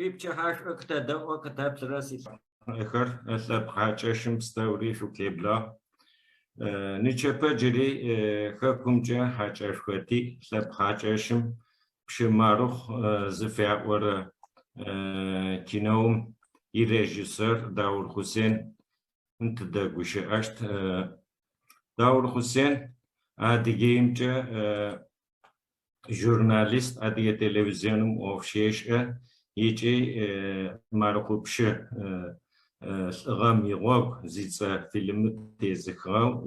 Шъуипчӏэ хьашӏо къытэдэӏо къытэплърэ сипӏахэр лъэпкъ хьакӏэщым пстэури шъукъеблагъ. Нычэпэ джыри хэкумкӏэ хьакӏэшхэти лъэпкъ хьакӏэщым пщымарухъу зыфяӏорэ киноум ирежиссер Даур-Цей тыдэгущыӏэщт. Даур-Цей адыгеимкӏэ журналист, адыгэ телевизионым ӏофщешӏэ икӏи мархъупшы лӏыгъэм игъогу зыцӏэ фильмы тезыхыгъэу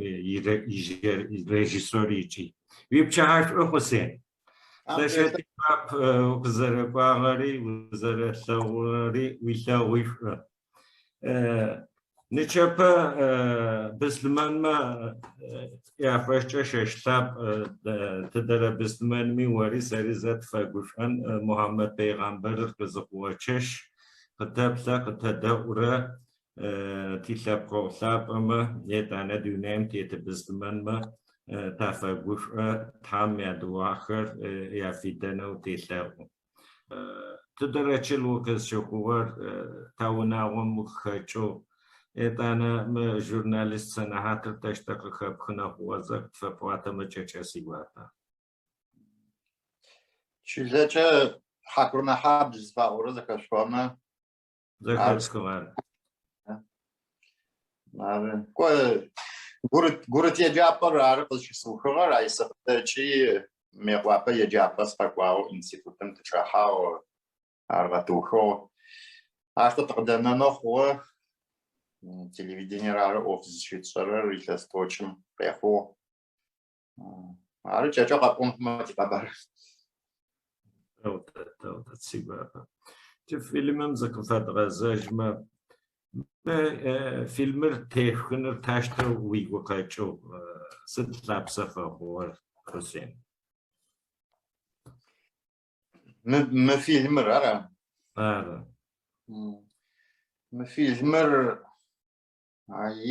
режиссер икӏи. Уипчӏэ хьашӏо Хъусен. Лъэшэти пап укъызэрэкӏуагъэри узэрэлъэгъури уилъэгъуишӏо. Нычэпэ быслъмэнмэ яфэшӏэ шэщлъапӏ тыдэрэ быслъмэнми ори сэри зэ тыфэгушӏэн Мухьэмэд пейгъамбэрыр къызыхъугъэчэщ къытэплъэ къытэдэӏурэ тилъэпкъэгъу лъапӏэмэ етӏанэ дунейм теты быслъмэнмэ тафэгушӏо тхьам ядыуахэр яфидэнэу телъэгъу. Тыдэрэ чыл укъызщыхъугъэр таунагъом ухэкӏэу етӏанэ мы журналист сэнэхьатыр тэщтэ къыхэпхынэ хъугъэзэ тфэпӏуатэмэ кӏэкӏэ сигуапэ. Чылэкӏэ хьакъурнэхьабз зыфаӏорэ зэхэшъуамэ зэхэпскъыгъэр. Гурыт еджапӏэр ары къызщысыухыгъэр айсэпэкӏи мекъуапэ еджапӏэ сфэкӏуагъэу институтым тычӏэхьагъ ар гъэтыухыгъ. Ащтэ тыкъыдэнэнэу хъугъэ телевидениер ары ӏоф зыщытшӏэрэр илъэс тӏокӏым къехъугъ. Ары кӏэкӏэ къэпӏон хъумэ тикъэбар. Сигуапэ. Фильмым зыкъыфэдгъэзэжмэ фильмыр тешхыныр тащтэу уигу къэкӏыгъ. Сыд лъапсэ фэхъугъэр Хъусен? Мы фильмыр ара? Ары. Мы фильмыр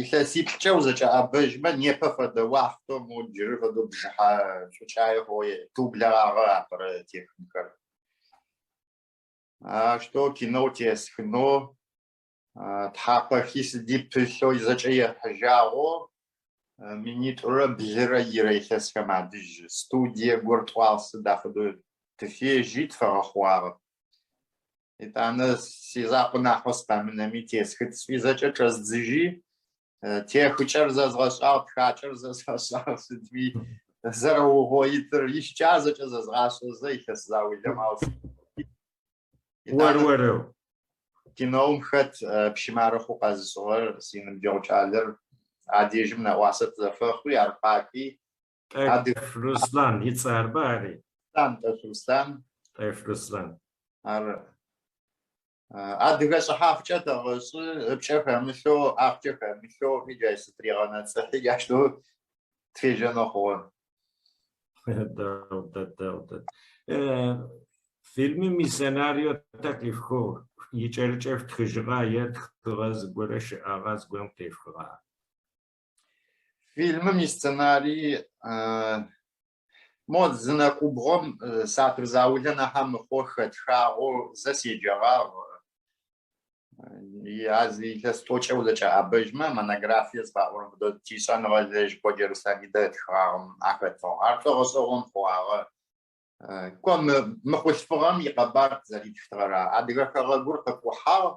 илъэсиплӏкӏэ узэкӏэӏэбэжьмэ непэ фэдэ уахътэу джыры фэдэу бжыхьэ шъукӏае хъугъэ тублагъагъэ апэрэ техникэр. Аштэ кино тесхынэу тхьапэхи сыдипылъэу зэкӏэ ехьыжьагъэу минитӏурэ блырэ ирэ илъэсхэм адыжь студие гор тӏуагъ сыд афэдэу тыфежьи тфэгъэхъуагъэ. Етӏанэ сизакъо нахьэу спамынэми тесхыцӏи зэкӏэ чӏэздзыжьи техыкӏэр зэзгъэшӏагъ, тхакӏэр зэзгъэшӏагъ сыдми зэрэугъоитыр ищкӏа зэкӏэ зэзгъашӏэзэ илъэс заулэм ау. Уэр. Киноум хэт пщымарыхъу къэзышӏыгъэр синыбджэгъу кӏалэр адежым нэӏуасэ зэфэхъуи арпакъи Руслан ицӏэр бари. Руслан. Ар адыгэ шӏыхьафкӏэ тэгъэшӏы ыпкӏэ хэмылъэу ахъкӏэ хэмылъэу иджай сытригъэнэцӏыхьи яштэу тфежьэнэу хъугъэ. Фильмым исценарио таклифхо икӏэрыкӏэ тхыжьыгъа е тхыгъэ зыгорэ щыӏагъа зыгорэм тешхыгъа. Фильмым исценарий мод зынэкъубгъом сатыр заулэ нахьэ мыхъо хэтхагъэу зэ седжагъагъ. Аз илъэс тӏокӏэ узэкӏэӏэбэжьмэ монографие зыфаӏорэм фэдэу тишӏэныгъэлэжь Иерусалим дэtхагъэм ахэтыгъ. Ар фэгъэшӏэгъон хъуагъэ. Ком мыхъулъфыгъэм икъэбар зэритхтыгъэра. Адыгэ хэгъэгур къыкъухьагъ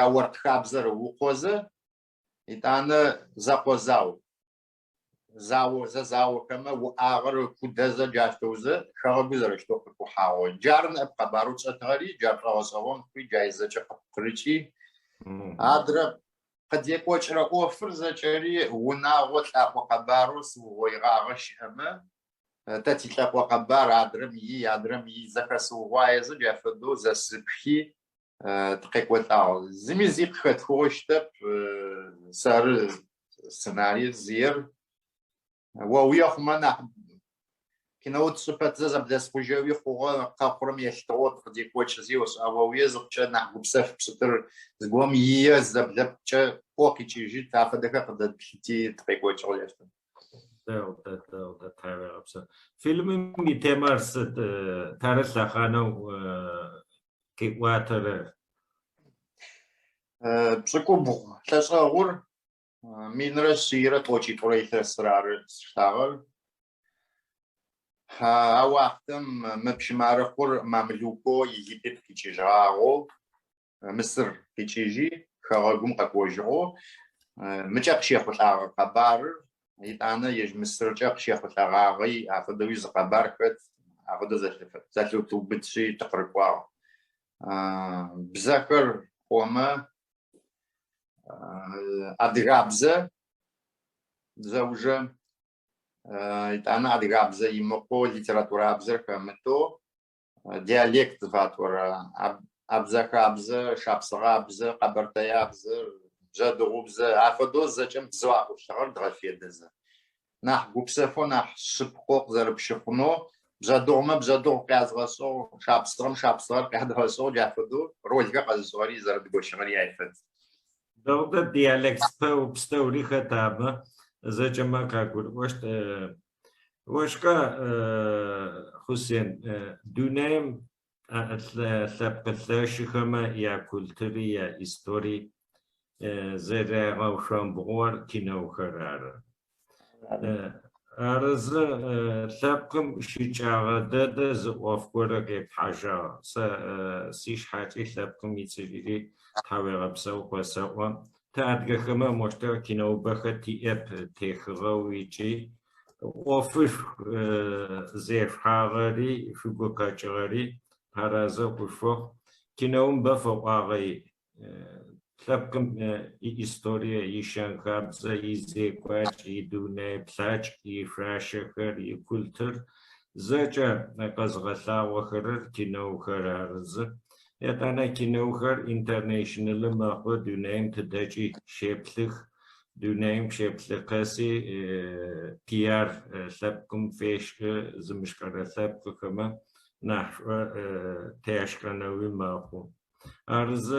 яортхабзэр укъозэ етӏанэ зэкъозау. Зэзауэхэмэ уӏагъэр кудэзэ джащтэузэ хэгъэгу зэрэщтэу къыкъухьагъо. Джар нэӏэп къэбарэу чӏэтыгъэри джар фэгъэшӏэгъон хъуи джай зэкӏэ къыпкъырыкӏи. Адрэ къыдекӏокӏрэ ӏофыр зэкӏэри унагъо лӏакъо къэбарэу сыугъоигъагъэ щыӏэмэ тэ тилъэкъо къэбар адрэм ий зэхэсыугъуаезэ джай фэдэу зэсыпхи тыкъекӏолӏагъ. Зыми зи къыхэтхыгъощтэп сэры сценарий зиер. Уехъумэ нахь кино тшӏыпэцэ зэблэсхъужьэуи хъугъэ къэхъурэм елъытыгъэу къыдекӏокӏызи уауе зыхъукӏэ нахь гупсэф пшӏытыр зыгугъэм ие зэблэпкӏэ ӏо къикӏыжьи тафэдэхэр къыдэтлъыти тыкъекӏокӏыгъ яштэ. Фильмым итемэр сыд тарэ лъэхъанэу كيواتر بشكوبو تشغور من رسيرة توشي توريث سرار ستاغر وقتم مبشمار خور مملوكو يجيب كيجاغو مصر كيجي خرجوم قوجو مجاك شيخ الأغا قبار يتانا يج مصر جاك شيخ الأغاغي أفضل يز قبار كت أفضل زاتلو توبتشي تقرقوا بذكر هما أدرابزة زوجة يتانا أدرابزة يمقو ليتراتورة أبزر كمتو ديالكت فاتورة أبزة كابزة شابسة أبزة قبرتيا أبزة جادو أبزة أفضل زجم زواق وشغل دغفية دزة نح قبسفو نح شبقوق زرب شخنو بجادو ما بجادو قاعد غسو شابسة قاعد غسو جافدو رولك قزوري زرب قوشغل يعفد دوغدا ديالكت بستوري ختابة زجما كاكور وشكا حسين دونيم لبقى خما يا كولتري يا إستوري زرع وشامبور كينو خرار أرز لبقم شيشاغ دادا زوافكورا كيف حاجة سيش حاجة لبقم يتسجلي تحاوي بسوق وسوق تأدق خما مشترك كينو بختي أب تخغويجي وفش زيف حاغري فيقو كاجغري هرازا وفو كينوم بفو آغي تلبقم إستوريا يشان خابزا يزيكواج يدوني بلاج يفراشخر يكولتر زاجا قزغلا وخرر كينو خرارز يتانا كينو خر انترناشنال ماخو دونيم تداجي شيبلخ دونيم شيبلخاسي بيار لبقم فيش زمشكرا لبقم كما نحو تاشكناوي ماخو أرز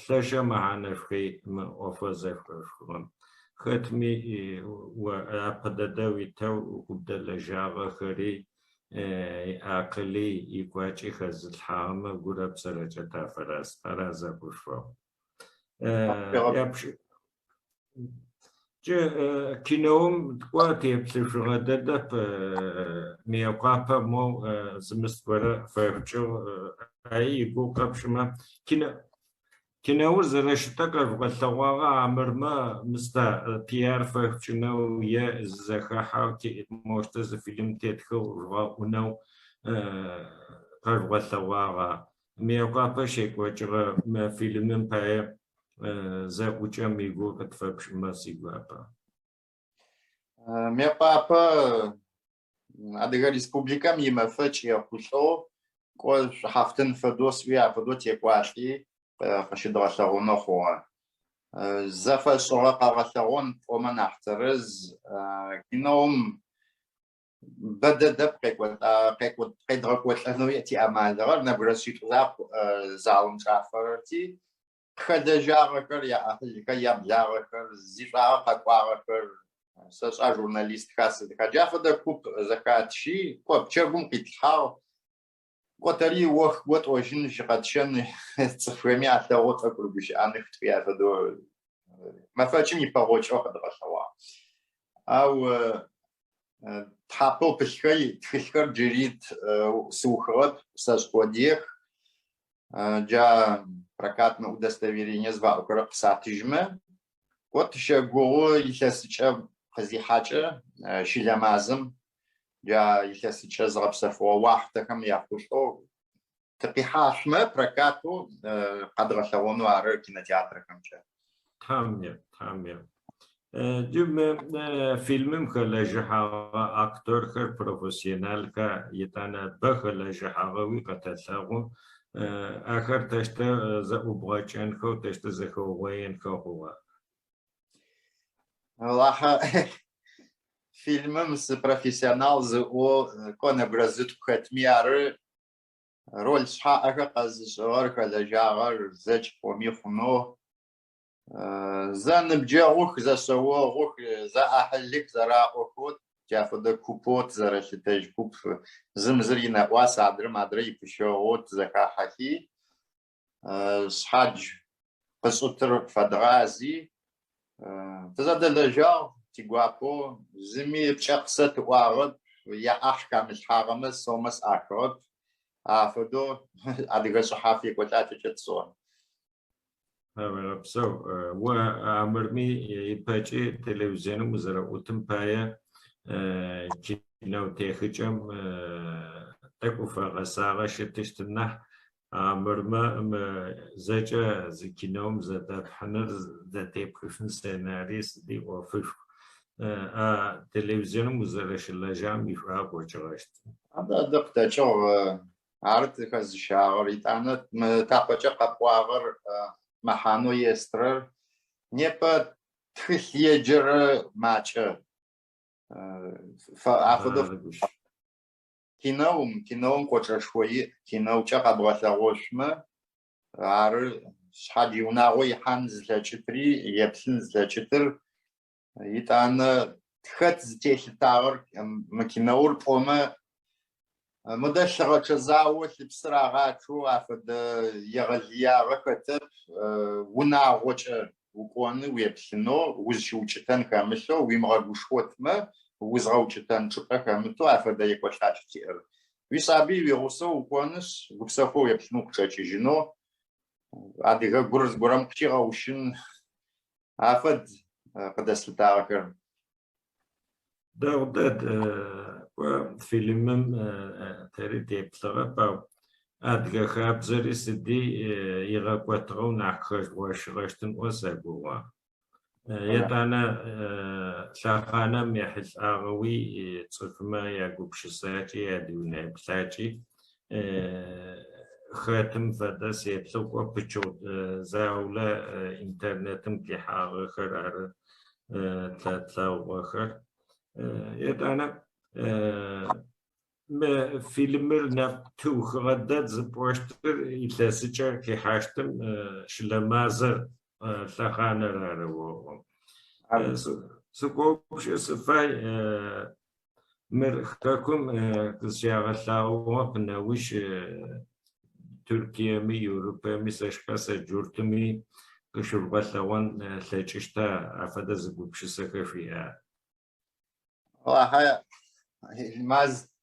ثلاثة معنا في أوفزف ختمي وأبدأ ويتو وبدأ لجاغ خري عقلي يقاچي خزل حام غرب سرجة فراز بوشوا يابش كينوم تقواتي بسيفرغ دادب ميوقابا مو زمستورة فيرجو أي يقول قبشما كينو زرشتك الغلطواغا عمرما مستا بيار فيرجنو يا زخاحا كي موشتز فيلم تيتخو ونو الغلطواغا ميوقابا شيك وجرى ما فيلم باي زاوجة ميغو كتفبش ما سيغوابا ميوقابا أدغا ريسبوبليكا ميما فتش يخوشو كل حفتن فدوس ويا فدوت يقواشي قشد غشاغونا خوا زفا شغاقا غشاغون فوما نحترز كينوم بدا دب قيدغك وتلانو يأتي أمال دغر نبرسيت غاق زعون شافرتي خدا جاغكر يا أهلك يا بلاغكر زيفاغا قاقواغكر ساشا جورناليست خاصة خجافة دا كوب زكاتشي كوب تشربون قيتحاو قطري وقت وجن شقاتشن تصفرمي على وقت أقول بيش أنا ختفيها فدو ما فاتشني باروش أخذ غشوا أو تحبو بشكل تفكر جريد سوخرات ساش قدير جا прокатное удостоверение звал короб сатижме вот еще го если сейчас хазихача шилямазм я если сейчас запсафо вахтахам я что тапихашме прокату кадрашавону ары кинотеатрахам ча тамя جم فيلم خلاجها أكتر خر بروفيسيونال كا يتانا بخلاجها وي قتلهم آخر تشتا زوبغاچن خو تشتا زخوين خو هو والله فيلم с профессионал زو كون برزت ختميار رول شحاقه قزجار خلاجها زج وميخنو زن بجاوخ ذا سواغوخ ذا أحلك ذا راقوخ جافده کوپوت زرش تج کوپ زمزری نواس عدرم عدری پشوت زکاحی صحج قصوتر فدغازی تزاد لجاو تیگواپو زمی بشخصت واقد یا أحكام الحرمة سومس أكرد أفدو أديك صحافي قطعة تتصون. So وعمرمي يبقى تلفزيون مزرعة وتمبايا كينو تيخجم تكوفا غساغة شتشتنح عمرما زجا زكينوم زدا بحنر زدا بخشن سيناريس دي وفش تلفزيون مزرعة شلاجام يفرق وشغشت. هذا دقة شو عرض كذا شاعر يتعنت متابعة قبواغر محانو يستر نيبا تخيجر ماتشة فأخذ كينوم كوتر شوي كينو شقا بغثاوشما عر شحال يوناوي حنز لشتري يبسنز لشتر يتعنا تخت زتيش تاغر مكينور بوما مدشرة شزاوة بسرعة شو أفد يغليا ركتب وناوش وكون ويبسنو وزشوشتن كامسو ويمغبوشوت ما وزغوشتن شقة كامتو أفد يكوشتاش كتير ويسابي ويغوصو وكونش وبسخو يبسنو كتاجيجينو عاديها قرز قرام كتير وشن أفد قدس لتاغر داود فيلم تري تيبتلغا باو أدغا خابزري سدي يغاقواتغو ناخش واشغشتن وساقوا يتانا شاخانا ميحل آغوي تصفما ياقوب شساتي يادونا بساتي خاتم فدا سيبتلغ وبچو زاولا انترنتم كي حاغ خرار تلاتلاو وخر يتانا فيلمر توخ غدد زبوشتر يتلاسجر كي حاشتم شلمازر ثخانر هارو سكوبش سفاي مرخكم كسياغلاو بناوش تركيا مي يوروبا مي ساشكاسا جورتمي كشربالوان ثلاجشتا عفدا زبوبش سكفيا هاي يلماز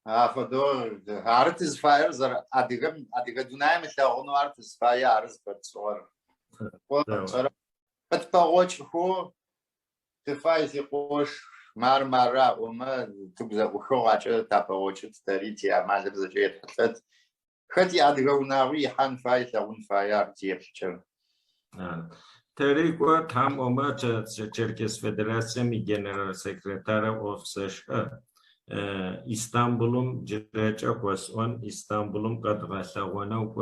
أفضل أرتز فاير زر أديكم دوناي مثلاً أرتز فاير أرز بتصور صار بتبغوش هو تفايز يقوش مرة وما تبغى وخو عشان تبغوش تريتي أمازح زجيت حتى خدي أديكم ناوي حن فاير لون فاير تيرشل تريكوا تام أما Çerkes Federasyonu General Sekreteri Ofsış İstanbul'un Cireçak Vasvan İstanbul'un Kadğaşağına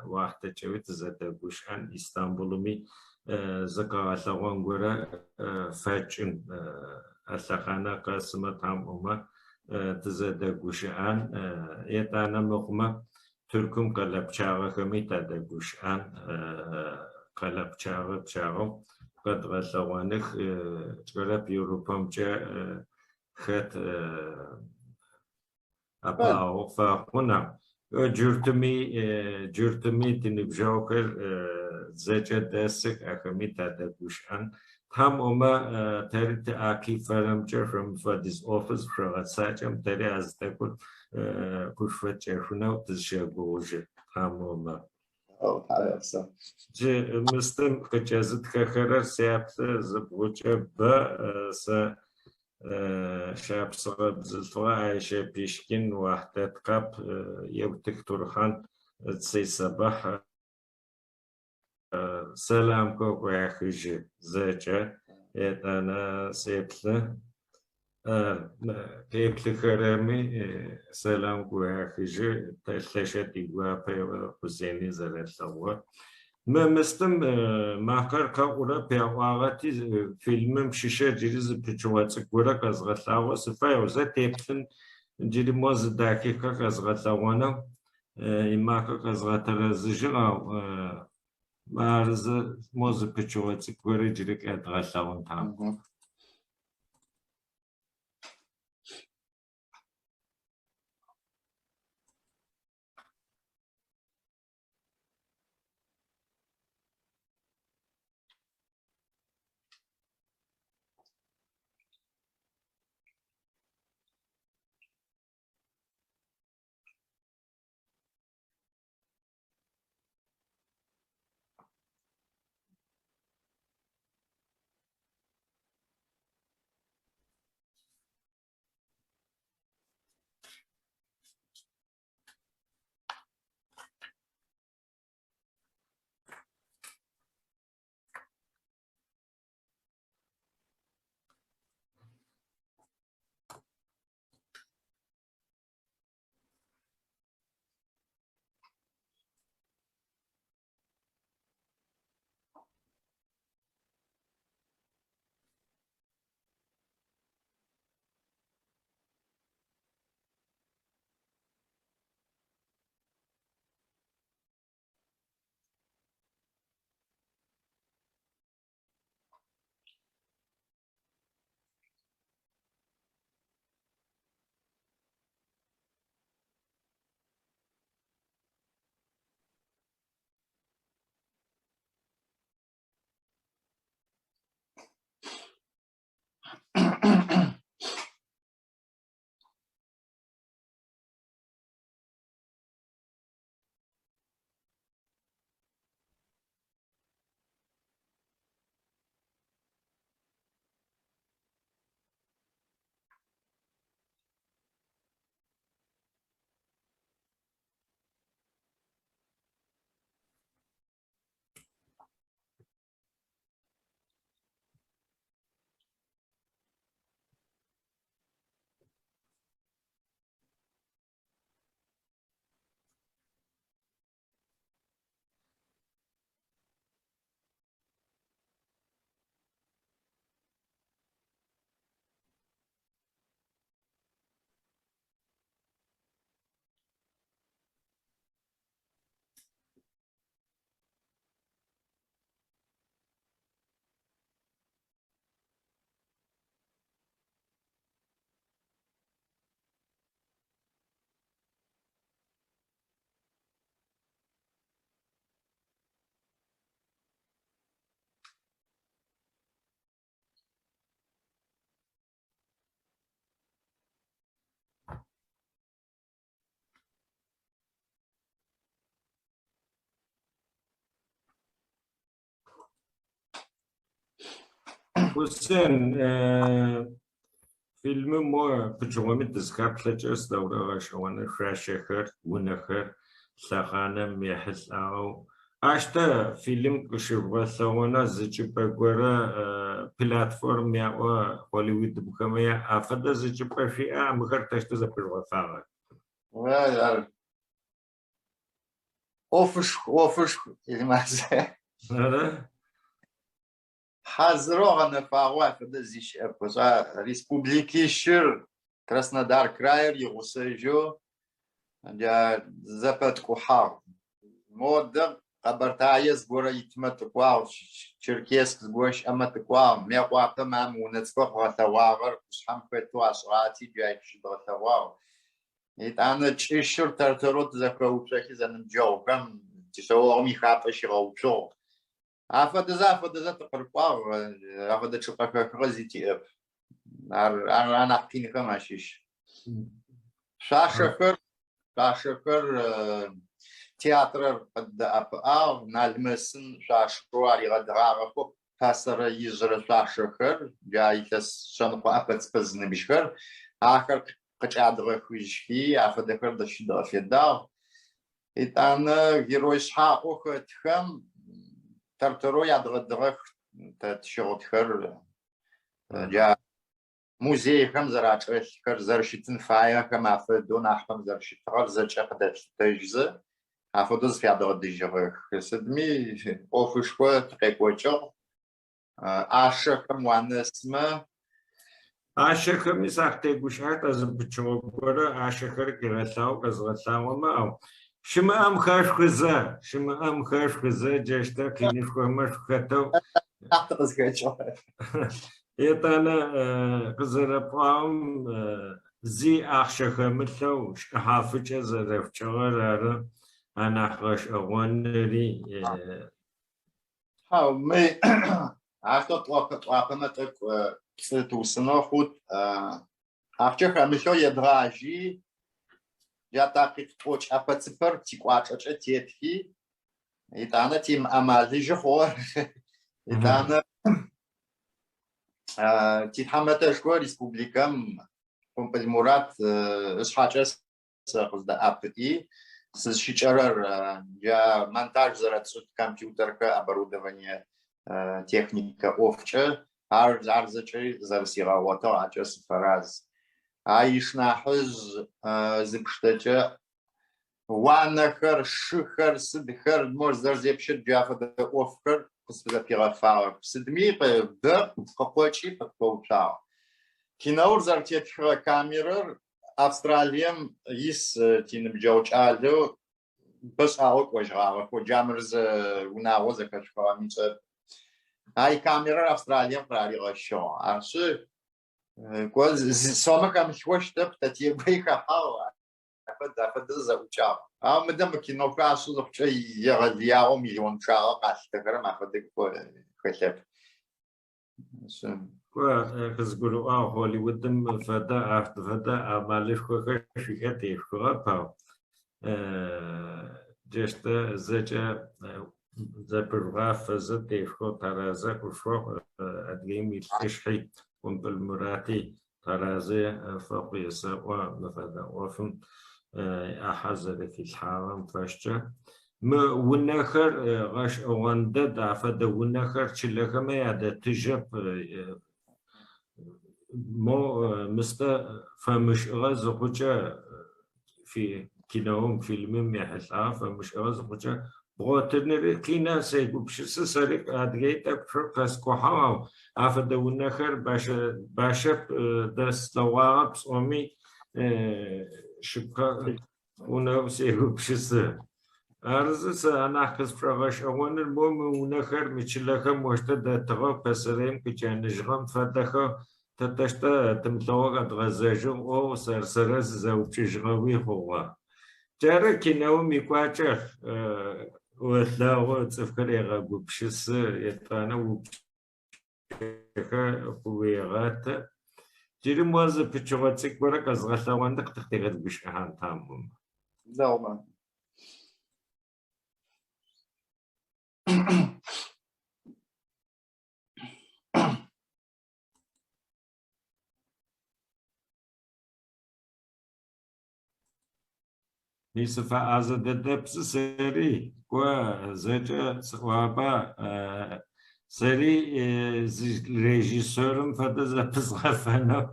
Vahte Çevit Zedeguşı'an İstanbul'un Zakaşağına göre Façın Aşağına Kasım'a tam Ama Zedeguşı'an Yetana Mokma Türk'üm Kalapçağı Kami Tadeguşı'an Kalapçağı Bçağı Kadğaşağına Çarap Avrupa'mca خت أباو فهنا جرتمي تنبجوكر زجا دسك أكمي تدقوشان هم أما تريت أكي فرمجر from for this office from ساجم تري از تقول كشفت جرفنا وتشجعوجه هم أما جي مستم كجازت كخرر سيابت زبوجه بس شاب صغب زلطوا عايشة بيشكين واحدة تقاب يوتك تورخان تسي صباح سلام كوكو ياخيجي زاجة أنا سيبتله كيبتل خرامي سلام كوكو ياخيجي تلاشة تيقوا حسيني زرد لوا ما مستم ماكر كاورا بيعواتي فيلم شيشة جريز بتشوات كورا كازغتلاوا سفايو زاتيبتن جري موز دقيقة كازغتلاوانا إماكا كازغترزجا مارز موز بتشوات كورا جري كازغتلاوان تام Хъусен فيلم مو بجوامي تزكاب لجس دورة غشوانا فراشخر ونخر سخانة ميحس أو أشتا فيلم كشوفا سوانا زيجي بقورا بلاتفورم يا هوليوود بكمية أفدا زيجي بفيا مغر تشتا زبروا فاغر اوفش يلماز حاضر أنا فاوى فدا زيش أبوزا ريسبوبليكي شر Краснодар край يغسجو جا زبط كحار مودة قبرتايز بورا يتمت كواو شركيسك بوش أمت كواو ميقوا تمام ونتفق وثواغر شحم فتوا أشغاتي جاي شدو ثواو أنا تشيشر ترتروت زكاو بشكل زنم جو كم تسوى ميخاطش غوشو أفضل تقرقوا أفضل تشوفك غزيتي أب أنا أحكي كم أشيش شاشكر تياتر قد أبقى نالمسن شاشكر على غدراغكو فسر يجر شاشكر جاي تسشنقو أبت بزن بشكر آخر قد خويشكي أفضل دشيدا في الدار إتانا جيروش حاقو خم ترترو يدغدغ تشغط خر جا موزي خم زرعت خر زرشتن فايا خم أفدون أحكم زرشت خر زرشة قدرت تجزء أفدوز في عدد ديجر خسدمي أوفش قوة تقيقوشة أشخم وانسمه أشخم يساعدك بشهادة زبطشوكورة أشخر كغساو كزغساو ما أو شما أم خاش خزا جاشتا كينيف كومش خطو أعتقد كيشو يتانا قزربام زي أخشخمتلو حافظ زرفشغر أنا خاش أغنري هاو مي أعتقد وقتمتك توسنا خود أخشخمتلو يدراجي يا تاقيق توش أبتسبر تيقواش تيتكي إتانا تيم أمالي جخور إتانا تيتحمتش كو ريسبوبليكام كومبليمورات إشحاجس خزدا أبتي سشيچرر يا монтаж зарацут компьютерка оборудование техника овча арзачи зарсиравото ачас фараз Аишна хыз зипштача ванахар шихар сидхар морзар зепшит джафа офкар кусвида пирафар сидми да какочи подполчал кинаур зартетхра камерер австралиям из тинем джаучалу бас аок вajрава по джамерз унао закачва мица ай камерер австралиям праригашо арши Сома кам хвощта птати бейха хала أفد زوجة. مدام كنا كاسو لقطة يغذيه مليون شاء قاستكر ما فدك خشب. كزغلو هوليوود فدا أفت فدا أمالش كشيء تيفكوا باو. جست زجا زبرغاف زتيفكوا ترازا كشوا أديم يتشحي بالمراتي ترازي فوقي سوا مفدا وفم أحزر في الحرم فاشجة ما ونخر غش أواندا دافد ونخر شلها ما يعد تجب مو مست فمش غاز خوجة في كناهم فيلم يحسها فمش غاز خوجة بغوتنر كينا سيقوبش سرق أدريتك فرقس كوحاو أفد ونخر باش دست لواقب أمي شبكة ونفسه أرزس أنا أحكس فرغش أول المهم ونخر مشلها مشتد تغاب بسرين كجان نجرم فدخا تتشتا تمتوقع غزاجم أو سرسرس زوجي جغوي هو جارة كناو ميقواجه وثلاغو تفكري غابو بشس يتانا وبشيخة قويغات جيري موازة بيتشوغاتيك ورق أزغالا واندق تختيغات بيش أهان تامم دوما Мисфа азадепс сери ква зэкӏэ цӏуаба сери режиссерым фэдэ зэпызгъэфэнэу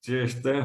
джэщтэ.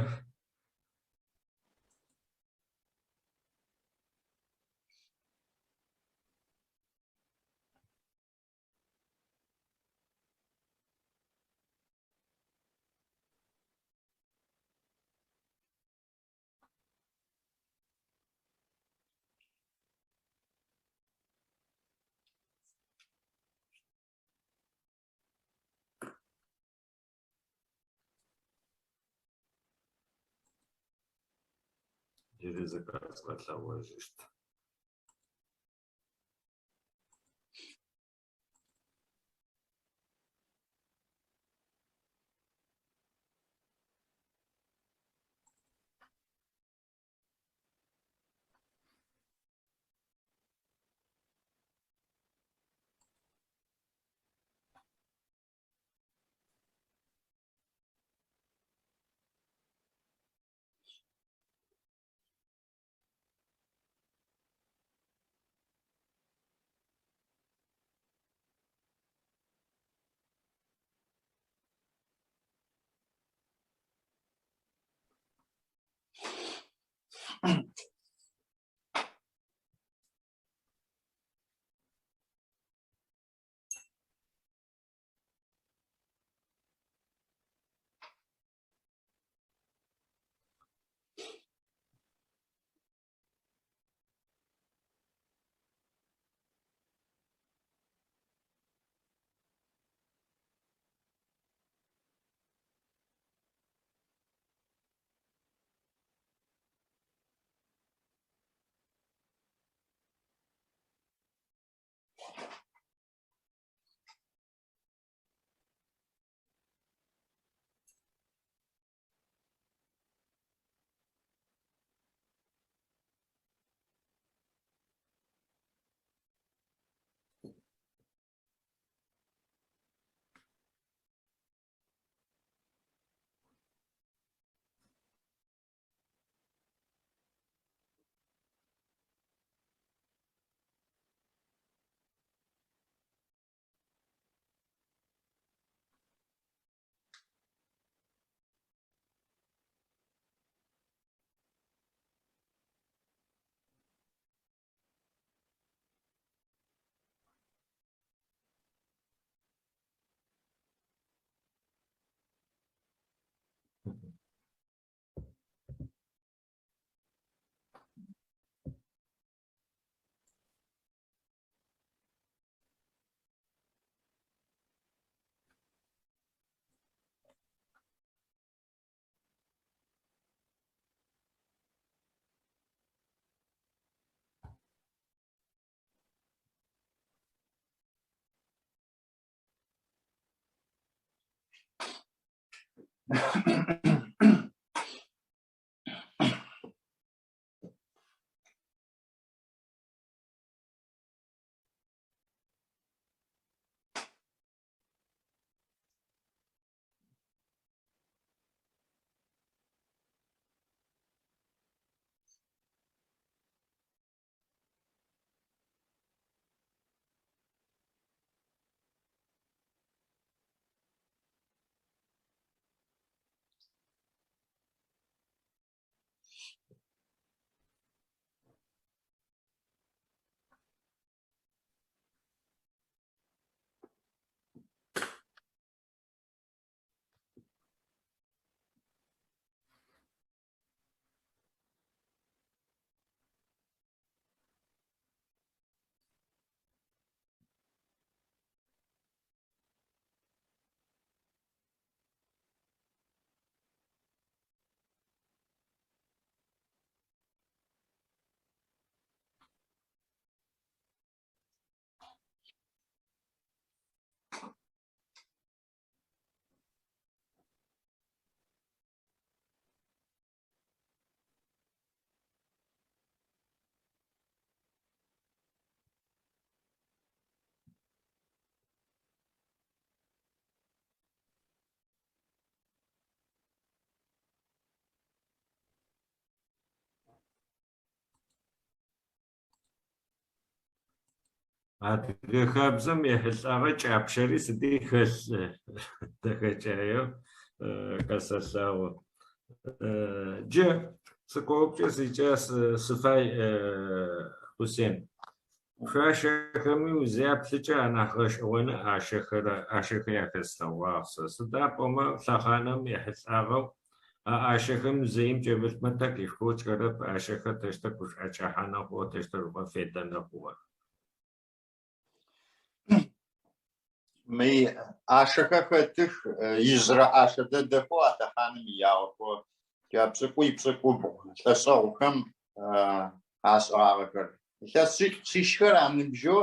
Адыгэхэбзэм ехьылӏагъэ кӏапщэри сыди хэлъ дэхэкӏаеу къэсэлъэгъу. Джы сыкӏоупкӏэ сейчас сыфай Хъусен. Шашэхэми узяплъыкӏэ анахь гъэшӏэгъоны ащэхэр яхэслъэгъуагъ сэ. Сыда пӏомэ лъэхъанэм ехьылӏагъэу ащэхэм зэим кӏэбылъмэ так ишхокӏэрэп ащэхэр тэщтэ гушӏэкӏыхьанэ хъугъэ тэщтэ федэнэ хъугъэ. Мы ащэхэр хэтых ижрэ ащэ дэдэхэу атэхьаным яуэхо пшӏыкӏуй лъэшӏэгъухэм ашӏагъэхэр. Шишхэр аныбжьэу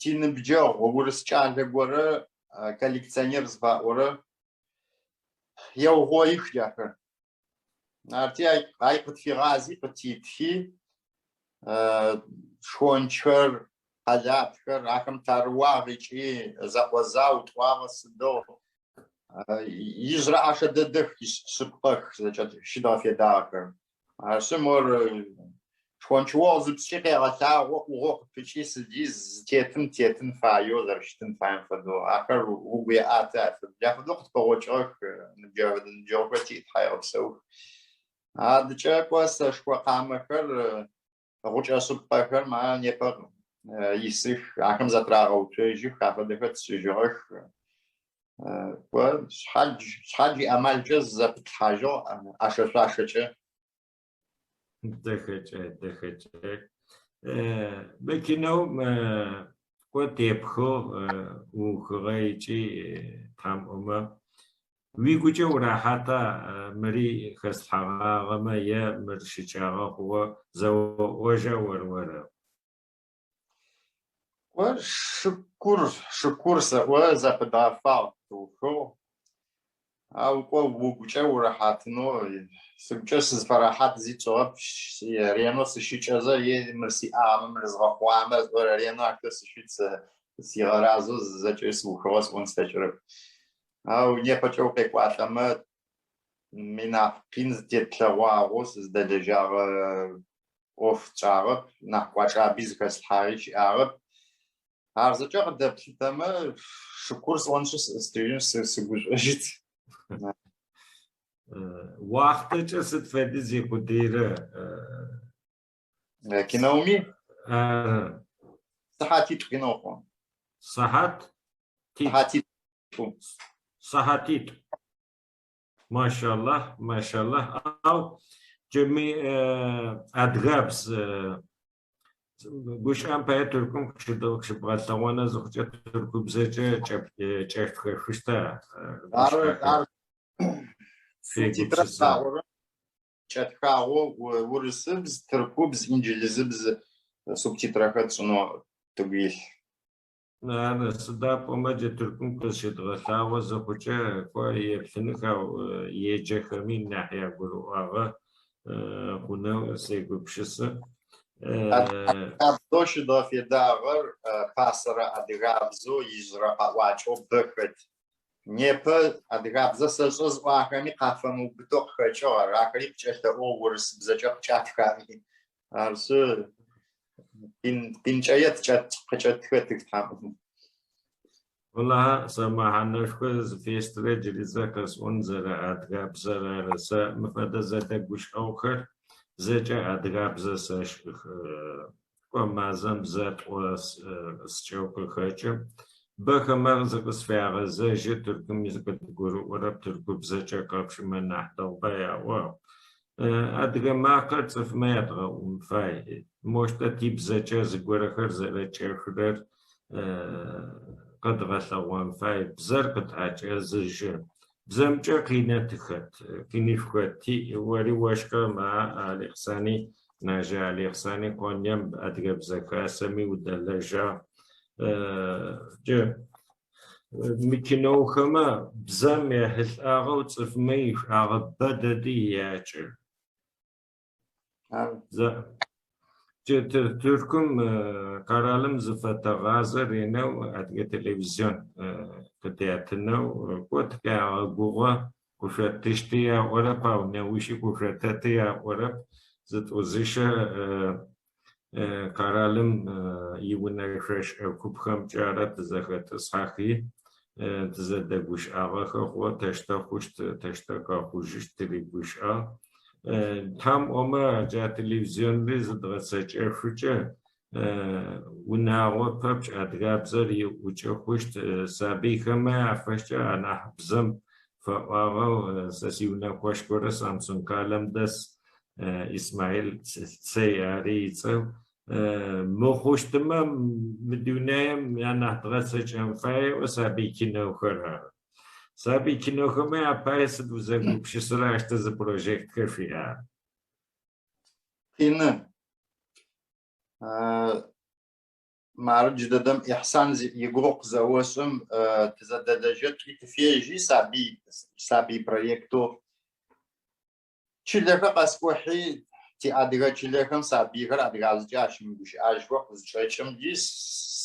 тиныбджэгъу урыс кӏалэ горэ коллекционер зыфаӏорэ еугъоих яхэр. Нарти ай къытфигъази къытитхи шхончхэр халятхэр ахэм тарыуагъ ыкӏи зэӏозау тӏуагъэ сыдэу ижрэ ащэ дэдэх шъыпкъэх щыдгъэ федагъэхэр. Аршъым ор шхончыгъо зыпскӏи къегъэлъагъо ӏугъо къыпыкӏи сыди тетын фаеу зэрэщытын фаем фэдэу ахэр угуеӏатэ яфэдэу къытпэгъокӏыгъэх ныбджэгъухэр титхьайгъэпсэух. Адыкӏэ кӏо шхо къамэхэр гъукӏэ-шъыпкъэхэр непэ исых ахэм зэтрагъэуцожьых афэдэхэр тшӏыжьыгъэх. Шъхьадж иӏэмалкӏэ зэпытхьажьыгъ ащэшъуашэкӏэ. Дэхэкӏэ. Бэкинэу кӏо тепхэу ухыгъэ ыкӏи тхьамӏомэ уигукӏэ урахьата мыри хэслъхьагъагъэмэ е мыр щыкӏагъэ хъугъэ зэоӏожьа орэ. Шыкур сэӏо зэпыдгъэфагъ тыухэу. Ау кӏо угукӏэ урахьатынэу сыгукӏэ сызфэрэхьат зичӏыгъэп рено сыщыкӏэзэ мыр сиӏагъэмэ мыр згъэхъуамэ рено ахэр сыщыт сигъэразэу зэкӏэ сыухыгъэ сӏон слъэкӏырэп. Ау непэкӏэ укъекӏуалӏэмэ минахь къин зытетлъэгъуагъэу сыздэлэжьагъэ ӏоф тшӏагъэп, нахь кӏуачӏаби зыхэслъхьагъи щыӏагъэп. Ар зэкӏэ къыдэплъытэмэ шыкур сӏоншъы сыгушӏожьыт. Уахътэкӏэ сыд фэдиз зекъудерэ? Киноуми сыхьатитӏу кинохъо. Сыхьатитӏу. Машаллах. Ау джэми адыгабз гушӏэм пае туркум щыбгъэлъэгъуэнэ зыхъукӏэ туркубзэкӏэ кӏэфтхэхыщта. Кӏэтхагъо урысыбз, тыркубз, инджылызыбз субтитрэхэр тшӏынэу тыгу илъ. Сыда пӏомэ джэ туркум къызщыдгъэлъагъо зыхъукӏэ кӏо еплъыных, ау еджэхэми нахь ягурыӏуагъэ хъунэу сегупшысы. Адыгабзэу щыдгъэ федагъэр пасэрэ адыгабзэу ижрэ къэӏуакӏэу бэхэт. Непэ адыгабзэ сэшӏэ зыӏуахэми къафэмыубытэу къыхэкӏыгъ. Ахэри пкӏэлъэӏугъ урысыбзэкӏэ къыкӏатхами. Аршъы пинкӏэе къыкӏэтхэтых тхьамыхъым. Валлахь сэмэхьанэшхо зыфестырэ джыризэ къэсӏон зэрэ адыгабзэр ары. Сэ мыфэдэ зэдэгущыӏэгъухэр зэкӏэ адыгабзэ сэшӏых. Кӏо мазэм зэтӏо скӏэу къыхэкӏы. Бэхэмэ зыкъысфягъэзэжьы туркуми зыкъыдгурыӏорэп туркубзэкӏэ къэпшымэ нахь дэгъуба яӏо. Адыгэ макъэр цӏыфмэ ядгъэӏун фай. Моштэ тибзэкӏэ зыгорэхэр зэрэкӏэхырэр къыдгъэлъэгъуэн фай. Бзэр къытӏакӏэзыжьы. Бзэмкӏэ къинэтыхэт, къинышхуэти уэри уэшхэ Алексани, нажэ Алексани къонем адыгэ бзэ хасэми удэлэжьа. Мы кинохэмэ бзэм ехьылӏагъэу цӏыфмэ ишӏагъэ бэ дэди ячӏы. Туркум къэралым зыфэтэгъазэ ренэу адыгэ телевизион къытятынэу кӏо тыкъягъэгугъо гушъотыщти яӏорэп, ау неущи гушъотэты яӏорэп. Зытӏузыщэ Karalım yivunayşeş kupxam çarat zexet safi Zedeguşı'эгъу teşte kuşt teşte kaxujiş tribuşa tam oma ca televizyonda zedğeseç'efıç'e unağo papç adgabzer yuç'e kuşt sabixeme afeşç'e anah bzım fa'ağo sesiuna koşkore Samsun kalemdes İsmail TSEY ariyitsev مخوشتما مدونیم یا نهدرسه چنفای و safi kinokora. Safi kinokome apayse duze gupşisura işte z projekt kırfıya. Yine marj dedim ihsan yigruq zawasım tezadadajet itfiyeji sabi proyektu çileka qasquhi ti adiga çilekam sabiğer adigazca aşmış ajvaq zçeçim dis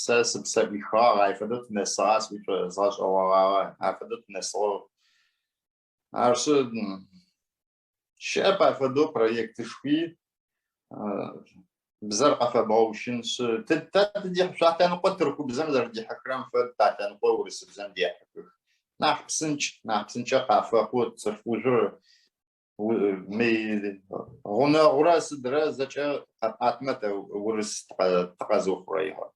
sesibsabiha ayfadat nesas vi zaş awara ayfadat nesro arşı şep ayfadu proyekti şwi bzar qafa bawşin şu tat di xatan qotrku bzam zardi hakram fa tatan qawris bzam di hakuk nahpsınç qafa qot sırfujur mi ona orası biraz zaten atmata orası takazu kurayha.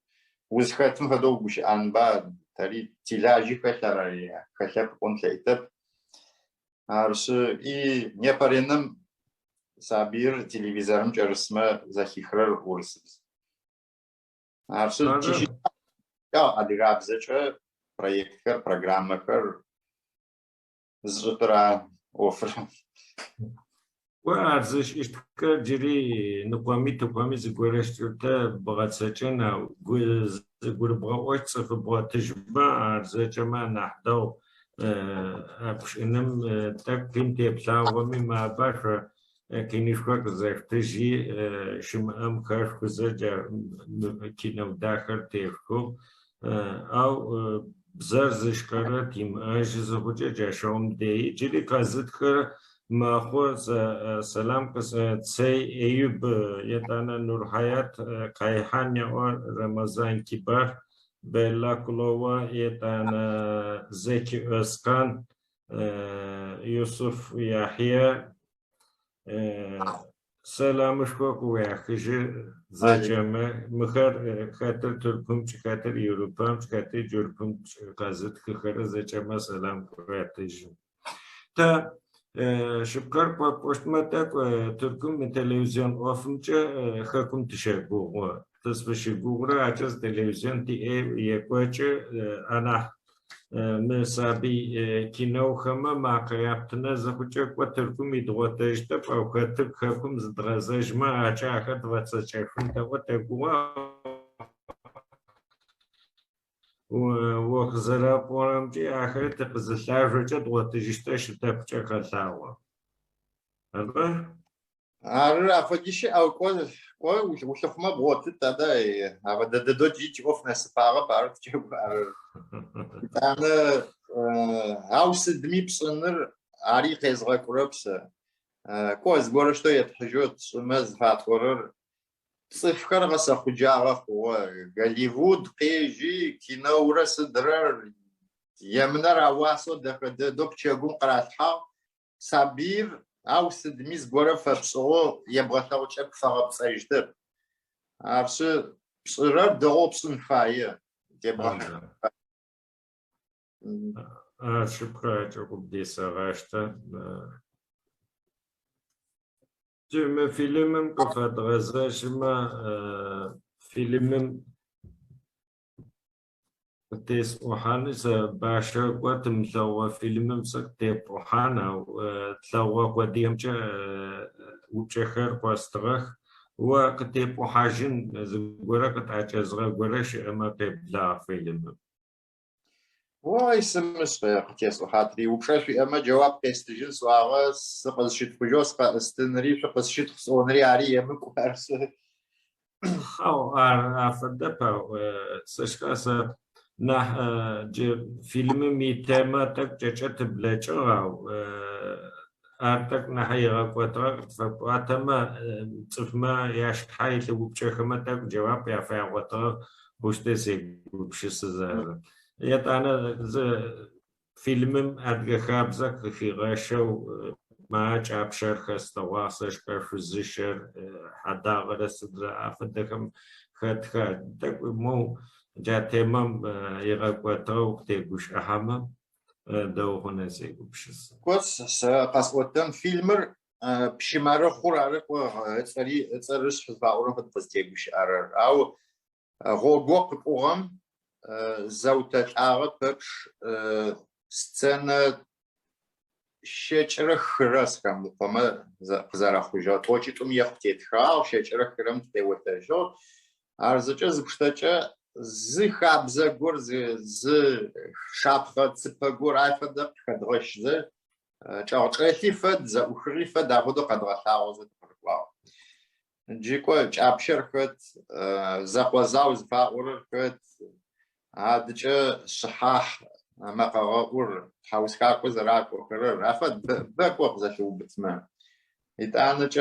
Uzkatım kadar bu şey anba tari tilajı kaçar ya kaçap konuşayıp arşı iyi ne paranım sabir televizyon çalışma zahikrar orası. Arşı kişi ya adigab zaten proyektler programlar zıtıra offer. وارزش اشتكى جري نقومي تقومي زغورشتوتا بغاتسچنا غوربغاوش صفبغاتجبا ارزچما نحدو ابشنم تاكين تبلاومي ما باش كينيشوك زفتجي شمام كارخوزا كينو داخل تيفكو او بزرزش قرات يم اجز خوجا جاشوم دي جري قازت خر ماخوز سلام قص تسي ايوب يتانا نور حيات قيحان يا رمضان كبار بلا كلوا يتانا زكي اسكان يوسف يحيى سلام شكوك ويحكي زجمة مخر خاطر تركم خاطر يوروبام خاطر جوربام قازت خر زجمة سلام كواتيجم تا شبكر بوشتماتك تركم تلفزيون اوفمچه خاكم تشبوغ تسبشي بوغرا عجز تلفزيون تي يكوچه انا مسابي كينو خما ما قيابتنا زخوچك وتركم يدغوتشته فوقتك خاكم زدغزجما اچا خد وتسچفن توتقوا وخزرا قرامجي آخر تقزلار رجع دواتجشتا شتابچا قلتاوا أربا؟ أفجيش أو كل وشوف ما بوت تدا هذا دو جيج أوف نسبارة بارت جوب أنا هاوس دمي بسنر عريق يزغى كربس كوز بورشتو يتحجوت مز فاتورر صفكر غسا خجاغا هو غوليوود قيجي كينو ورس درر يمنر اواسو دوبچيغون قراتها صابير او سدميز غورا فبسو يبغاو تشب فغبساجدر عرش بصرر دوبسن فايه ديبغا شكرا جوب دي سغاشتا جمع فيلمم كفات غزة شما فيلمم تيس وحانس باشا قواتم تلوى فيلمم سكتيب وحانا تلوى قديم جا وبشخر قواستغخ وكتيب وحاجن زغورا قطعة زغا غورش اما تيب لا فيلمم واي سمس قياس وحاتري وبشاشي اما جواب تستجل سواغ سقز شت فجوس قاستنري شقز شت خصونري عري امك وارس او افدبا سشكاسا نه فيلم مي تيما تك جچت بلچو أرتك نحيا قطرة فقطما تفما ياش حي لوبشخما تك جواب يا فيا قطرة وشتسي وبشس زار يتانا ز فيلم أدغخابزك في غشو ما جابشر خستواسش كفزيشر حدا غرس أفدكم خد تك مو جاتمم يغقطرة وقتيقوش أهمم داور بشس. كوس قصوتن فيلمر بشمارة خورارق وتسري تسرش في باورن بتستيقش أرر أو غوغوق قوام زوجة عرب بش سنة شجرة خرس كم فما زرع خجات وجه توم يختيت خاو شجرة خرم تيوتجو أرزج زبشتة زخاب زغور ز شابخ تسبغور عفدق خدغش ز چاوچخي فد ز اخري فد داودو قدغلاو ز تقوا جيكو چابشر خد زخوزاو زفاور خد عادچ صحاح مقاور حوسكاكو زراكو خرر عفد بقو زشو بتما يتانچ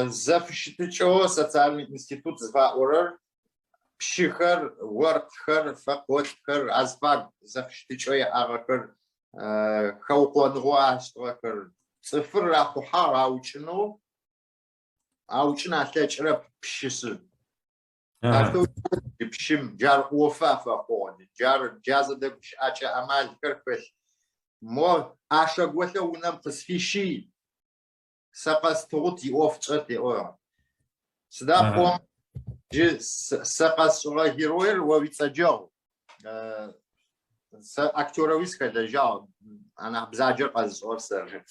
زفشتچو социальный институт زفاور بشيخر ورقخر فقوتخر أزباق زفشتشوية أغاكر خوقوان غواشتوكر صفر راحو حار أوچنا تجرب بشيسر أفتو بشيم جار وفا فقود جار جازة دبش أچا أمال كرفش مو أشا قوثا ونم قصفيشي سقس تغطي أوفتغطي أورا سداقوام جي سقس هيروير وبيتسجل أكتورويس كده جاو أنا بزاجر قز أرسل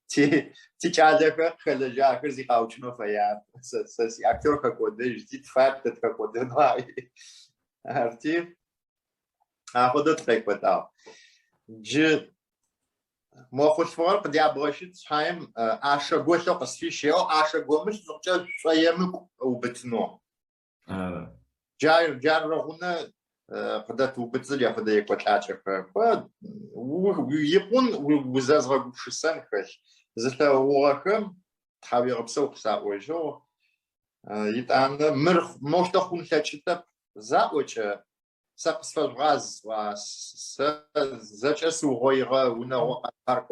تي كده خلي جا كرزي قاوچنو فيا سي أكتور كقدش تي تفات تكقدن هاي عرفتي أخذت تكبتاو جي ما خوش فعال قدی ابراشید شایم آشا گوشت قصفیشی او آشا گومش نقطه شایم او بتنو. جار رهونه قدرت او بتزلی افده یک وقتاچه فرد. ویپون وزاز را گوشتن خش. زلتا وراکم تحویل بسوق ساویجو. یتان مشت خون شدت زاوچه. سقف الغاز وزاج سوغيرة ونوع فرق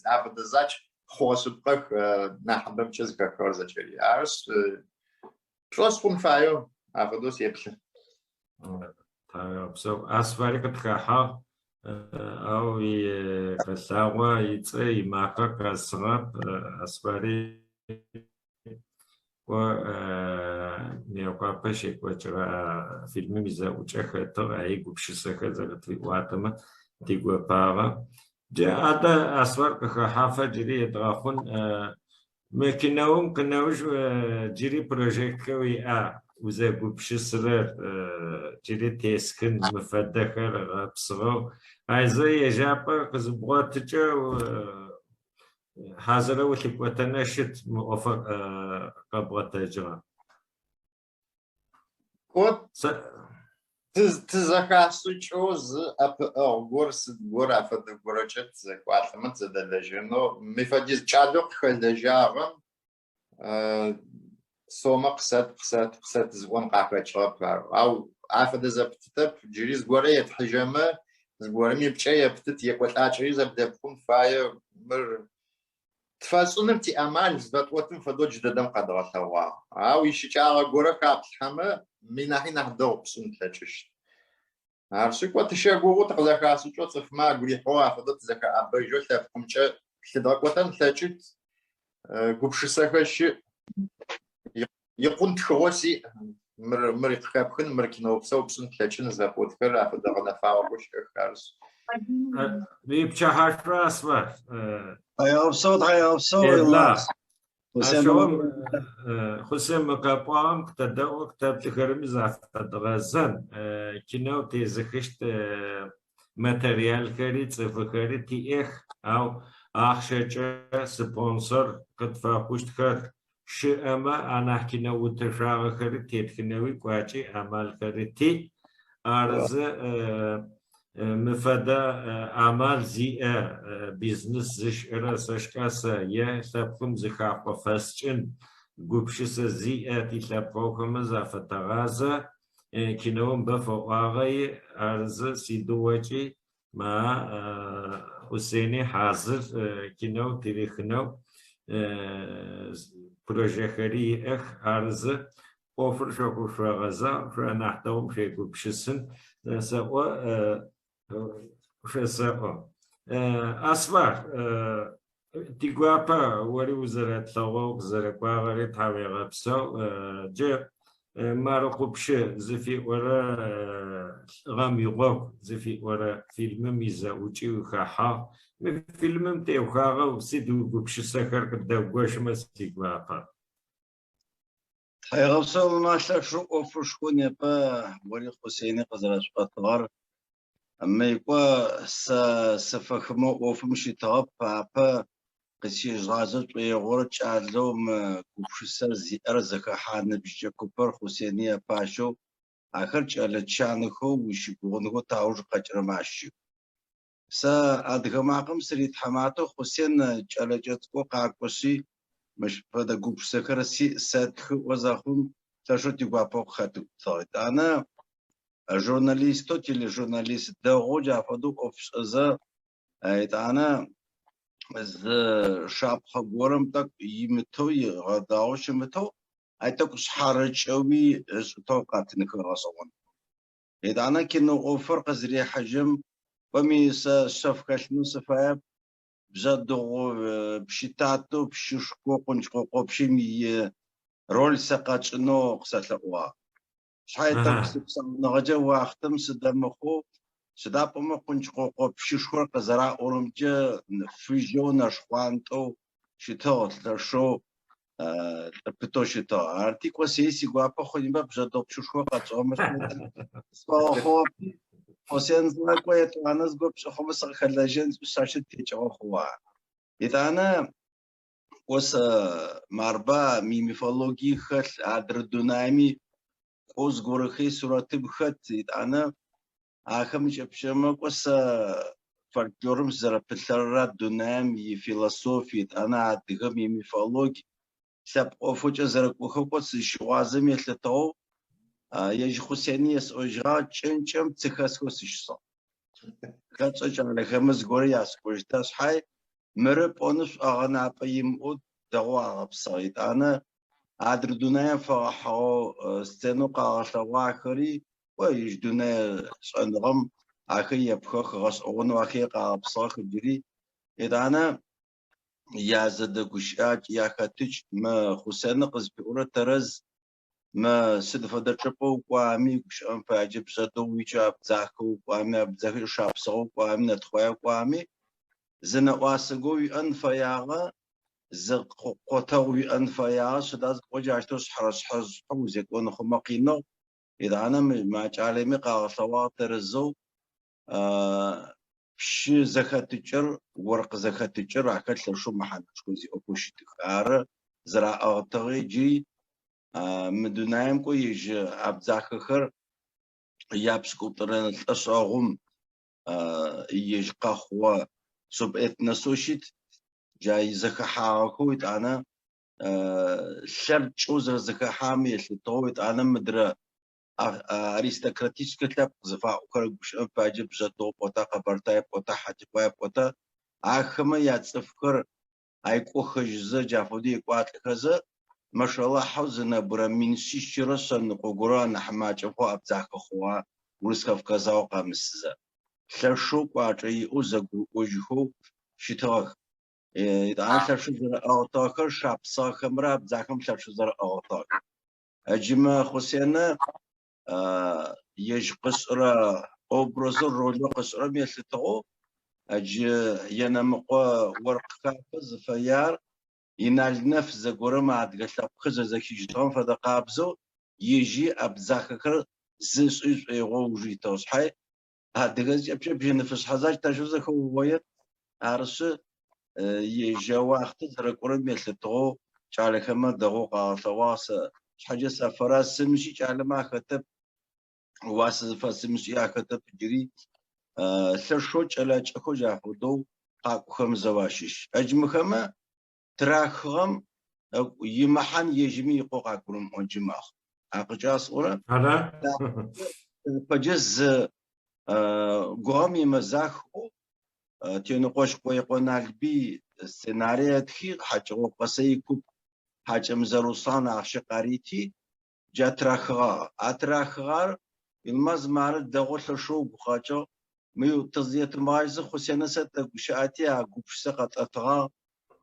عبد الزاج خوش بقى نحبم چیز کار زاجری عرض شوز خون فایو عبدوس یبشه طيب سو أسفاري كتخاها أو يكساوا يتسي ماكا كسرب أسفاري و نيوكابش يكوچرا فيلم ميزا وچخته اي گوبشسخه زغتي واتما ديغو باغا جاء اسوار كحافه جري دراخون مكناوم كناوش جري بروجيكت وي وزا گوبشسر جري تيسكن مفدخر بصغو عايزه يجاب كزبوتجو حاضر وثق وتنشط موافق قبل تجربة. قد تزكاسو چوز غورس غورا فد غورچت زكوات من زدلجنو مفديز چادوق خلجاغن سوما قصت زون قاقچاب او عفد زبتتب جريز غوريت حجمه زغورمي بچي بتت يقوتاچي زبدبكون فاي مر تفاصلنا تي أمال زبط وتم فدوج ددم قدرة ثوا أو يشجع جورا كابس حما من حين هدو بسون تلاش عارفك وتشجع جورا تقدر كاسو تصف ما قولي حوا فدوت ذكاء أبى جوش تفهم شيء تدرك وتم تلاش قبش سكش يكون تخوسي مر يتخابخن مر كنا بسوا بسون تلاش نزبط كرا فدغنا فاوش كارس بيبشهر راسمه هيا بصوت لا أشوف خصوصا مقابلهم كتداو كتاب تخرم زافت غزان كناو تزخشت ماتريال خريط صفر تي أو أخشى سبونسر قد فاقوشت خر شأما أنا كناو تشاغ خريط تيتكناوي كواجي أمال خريطي أرز مفدا عمل زیه بیزنس زش ارسش کاسه یه لبکم زخاف فسچن گوبشس زیه تی لبکم زافت غازه کنون بفواقی ارز سیدوچی ما حسینی حاضر کنو تریخنو پروژه خری اخ ارز offer شو غزا فنحتوم في گوبشسن سوا فسوا أسفار تيجوابا وري وزارة لغو وزارة قاغري تاوي غبسو جا مارقوبش زفي ورا غامي غوك زفي ورا فيلم ميزا وشي وخاحا فيلم تيوخاغا وسيدو قوبش سكر كدا وقوش ما تيجوابا حيغسل ما شو أوفر شكون يبا وري حسيني قزرش قطار أما يقوى سفخمو أوفر مشي طاب بابا قسي جازت ويغورج عدلوم كوبشسر زي أرزك حان بيجي كوبر حسيني باشو آخرج على تشانخو ويشيكونغو تاوج قجر ماشي سا أدغماقم سريت حماتو حسين على جتكو قاقوسي مش بدا كوبشسر سي ساتخ وزاخم تشوتي قابو خاتو طايت أنا جورناليستو تيلي جورناليست داغو جافدو أوفش أزا أنا از شاب خبرم تک یمتوی غداوش متو ایتوش حرچوی از توقعت نکراسون. ایدانا کنو اوفر قزری حجم و میس شفقش نصفه بجدو بشتاتو بششکو قنچکو قبشمی رول سقاط نو قصلا شاید تکسب نگاجه وقتم سدمخو سداب ما كنت قوب ششور قزرا أورمجة فيجون أشوانتو شتاء لشو بتو شتاء أرتيك وسيسي قابا خديم بجدوب ششور قطعة مشكلة سواء حسين زنا قويت وأنا زقوب خمس خلاجين بساشة تيجوا خوا إذا أنا وس مربا ميميفولوجي خل عدر دونامي قوز غورخي صورة بخت إذا أنا آخر جبشة قص فالجورم زرا بثرة دونام يفلسفي أنا عدهم يميفولوجي سب أفوج زرا وخبص شوازم يتلتو يجي حسيني أجرا چنچم تخص خصيصا خص أجرا خمس غوري أسكوش تاس حي مرب أنس أغنى بيم أود دوا بصيد أنا عدر دونام فحو استنو قاش واخري ويجدنا صندوق آخر يبخخ غص أغنى آخر قابصاخ جري إذا أنا يا زدگوشئاگ يا خاتج ما حسين قز بيورة ترز ما سدفة درجبو قامي كش أم فاجب زدو ويجاب زاكو قامي بزاك شابصو قامي نتخوي قامي زنا واسقوي أنفياغا زق قطوي أنفياغا سداز وجاشتوس حرس حز حوزك ونخمقينو إذا أنا ما جعلمي قاصوا ترزو شي زخاتجر ورق زخاتجر أكل شو محل شوزي أكوش تخار زراعة تغيجي مدنايم كو يجي أبزاك خر يابسكو ترن الأساغم يجي قهوة سبعت نسوشيت جاي زخاحاكو إذا أنا شرط شوزر زخاحامي اللي طويت أنا مدرى аристократический тяп зефа укргуш фаджи бжато пота қабартай пота хатипай пота ахма яцфкр айко хжз джафуди кват хз машалла хузна бура мин шишрасан қогуран ахмачфо абзаха хуа урскав казау қамсза лашу квачи узагу ожху шитах идан лашу зара аутакр шапсахмра абзахам лашу зара аутак аджима хусена يج قصرة أبرز الرجل قصرة مثلته أج ينمقى ورق كابز فيار ينال نفس قرم عاد قلت بخزة زكي جدهم فدقابزو يجي أبزاكر زيس يغوجي توصحي هذا جز يبجي نفس حزاج تجوزك هو ويت عرس يجي وقت تركورم مثلته شعله كم دقوق ثواس حاجة سفراس سمشي شعله ما كتب واسف سمشي كتب جري ثرشوج على تأخذ أخذوا قاقهم زواشش أجمعهم تراخهم يمحن يجمي قاق كلهم أجمع أقجاس أورا هلا بجز قوامي مزاخو تنقش قويقنا البي السيناريو خير حاجة وقصيكو حاجة مزروسان عشقاريتي جات راخغا أتراخغار يلماز مارد دغول شو بخاجو ميو تزيت مايز خصينا ستة بشاتي عقوبش سقط أتغا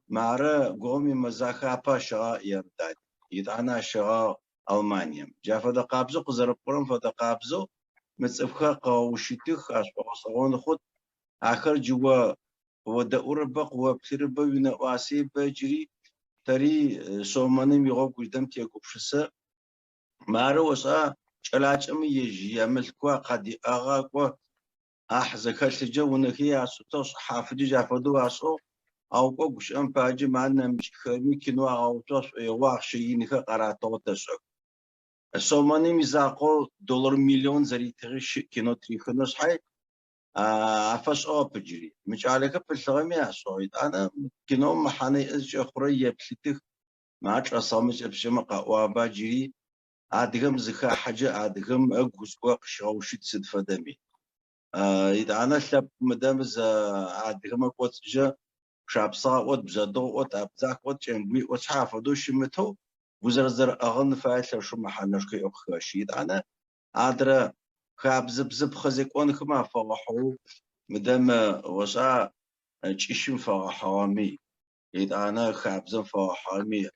مارا قومي مزاخا باشا يرداد يدعنا شغا ألمانيا جا فدا قابزو قزر قرم فدا قابزو متصفخا قوشيتخ أشبه خود آخر جوا ودأور بق وبتربا ونواسي بجري تري سوماني ميغو قدام تيقوبشسا مارا وسا شلاج أمي يجي يعمل كوا قدي أغا كوا أحزك هالجو ونكي عصوتوس حافظ جافدو عصو أو قوش أم باجي معنا مش خمي كنوا أو توس يواخ شيء نخ قراتو تسوق السوماني ميزاقو دولار مليون زري تغش كنو تريخنوس حي عفش بجري مش عليك بالثغمي عصويد أنا كنو محاني إيش أخرية بسيتك ما عادش أصامش بشمقة وباجري عادهم زكاة حاجة عادهم أجوز وقش أو شيء سد فدمي إذا أنا شاب مدامز عادهم أقوت جا شاب صاوت بزدو وت أبزاك وت جنبي وت حافظو شمتو وزرزر أغن فايل شو محنش كي أخشيد أنا عادرة خابز بزب خزك ونخما فرحو مدام وسا تشيشم فرحامي إذا أنا خابز فرحامي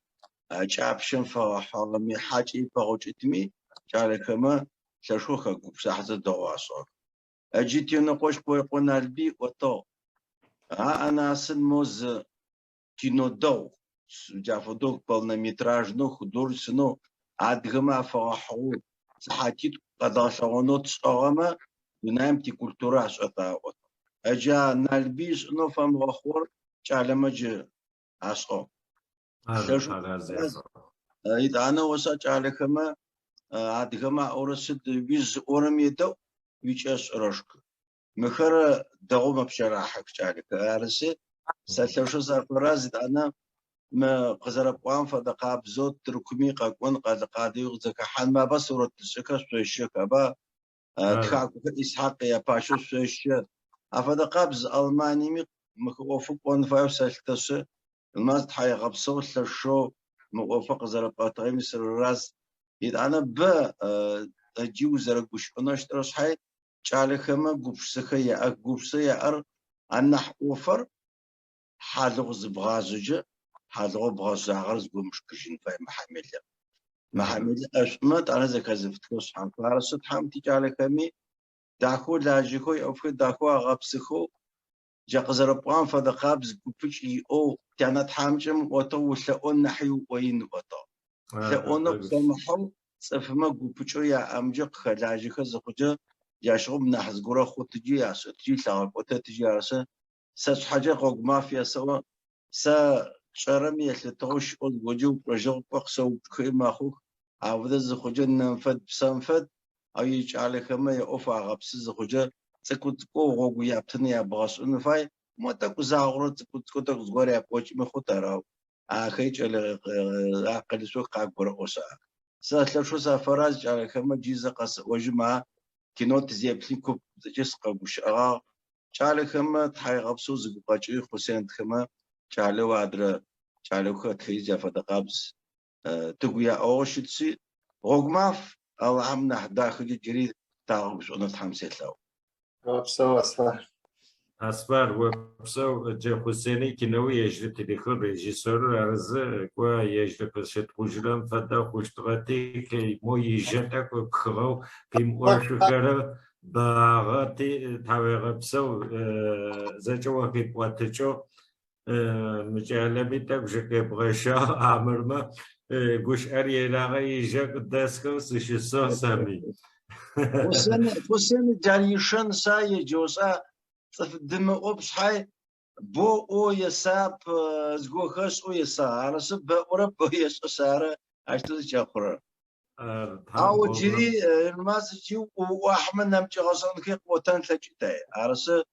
جابشم فرحامي حاجي بروجتمي جالكما شو خاكو ساحز الدواسو أجيت ينقوش بويقونا البي وطو أنا سن موز كينو دو جافدوك полнометражно художественно адгыма фаху сахатит قداشونوت صغما ونامتي كولتورا شطاوت أجا نالبيش نو فم غخور جالمج عصو إذا أنا وسا جالكما адгыма أورسد بيز أورميدو ويجاس رشك مخر دوما بشراحك جالك أرسي سالشو سافرازد أنا ما قزرب قام فدقاب زود تركمي قاقون قاد قاديو زكا حان ما بصورة تشكا سويشك أبا تخاكو إسحاق يا باشو سويش أفدقابز ألماني مي مكوفق وان فايو سالتس الماز تحايا غبصو لشو موفق زرب قاطعي مصر الراز إذا أنا با أجيو زرقوش أناش ترس حي جالي خما قبسخيا أقبسيا أر أنح أوفر حالغ زبغازوجة حالغ بغازو عغرز قمش كشين فاي محمل أشمت أنا زكا زفتكوس حام فارسو تحامتي جالي خمي داخو لاجيكو يوفي داخو أغبسخو جاق زربقان فدقابز قبش أو تانا تحامجم وطو لأون نحيو وين وطو لأونو بسمحو صفما قبشو يا أمجق خلاجيكو زخجة ياشغب نحز قرا خود تجي ياسو تجي ثاق وتجي ياسو ساش حاجة قوق مافيا سوا سا شرمي يتوش أول وجوب رجوب وقصو بخير أخوك عوض زخجة ننفد بسنفد أو يجعل كما يوفى غبس زخجة تكوت قوق ويابتني يا باس إنفاي ما تكو زاغرة تكوت زغور يا بوش مخطراو أخيج على عقل سوق عبر أوسا سا شو سافراج على كما جيزة قص وجمع كنوت زيبلين كوب جس قبوش شالي خما تحي غبسو زقاجي حسين خما شالي وادر شالي خو تخيجا فدقابس تقويا اوشتسي غوغماف او عمنا داخل جريد تاغبش ونت حمسيتلاو غبسو أسبار وبسو جا حسيني كنوي يجري تاريخ ريجيسور أرز كوا يجري قصة وجرم فدا خوشتغتي كي مو يجتك وبخغو كي مورشو كرا باغاتي تاوي بسو زجوا كي بواتشو مجالبي تاكوشكي بغشا عمرما قوش أري لاغي يجاك داسكو سيشيسو سامي حسين جاريشن ساي جوسا دم أوبس حي بو أو يساب زجو خش أو يسار سب أورب أو يسار عشتو تجاكرر أو جري يلماز جي وأحمد نمشي غصان كي قوتان تجتاي عرسه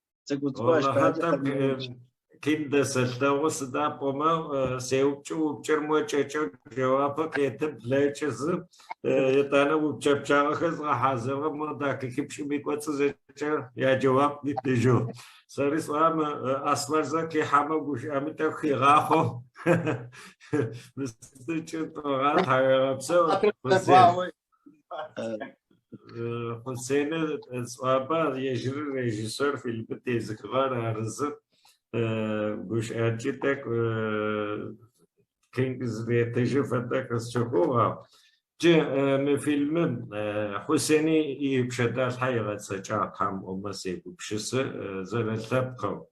والله حتى كده سلتوس دا بوما سيوبچو وبچرمو چچو جوابك يتب لچز يتانا وبچپچا خز حاضر ما دا كيبش بيكوت زچ يا جواب نتجو سريس وام اصفر زكي حما گوش امت خيغاخو مستچ طرات هايبسو حسين صوابا يجري ريجيسور فيلم تيزكغار ارزق گوش ارجتك كينجز بيتجو فتك الشكوها جي من فيلم حسيني يبشدال حيغة سجاق هم أمسي ببشس زر اللبقو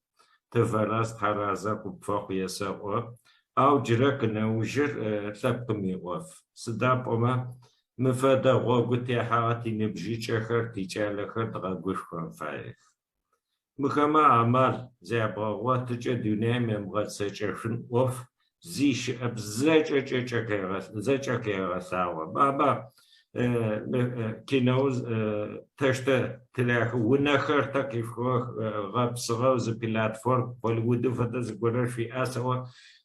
تفراس حرازة بفاق يساقو أو جرق نوجر لبق ميغوف صداب أما مفادا غوغتي حاغتي نبجيش أخر تيجال أخر دغاقوش فايف مخما عمال زي بغوات تجا دوني ممغال سجرفن وف زيش زيجا كيغا ساوا بابا كينوز تشتا تلاخ ونخر تكيف غاب صغاوز بلاتفورم والودو فتاز قرر في أسوا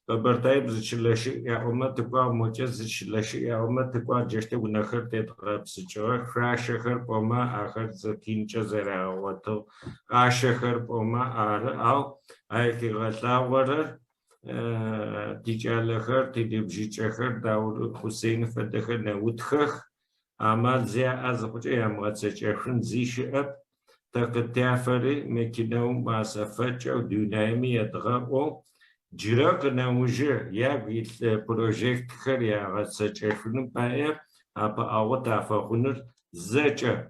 برتايب زيشلاشي يا أمة تقوى موجز زيشلاشي يا أمة تقوى جشتا ونخر تتغاب سجوه فراشخر بوما آخر زكينجا زراواتو آشخر بوما أو آيكي غطا ورر تيجالخر تيدبجيچخر داور حسين فدخر نودخخ عمل زي أزخوش يامغتسچخن زيشأب تقتافري مكينو ماسفج أو دونايمي يدغاقو جراق نوجه يا بيت بروجيكت خر يا غتسچخن بايا أبا أغطا فخونر زيچا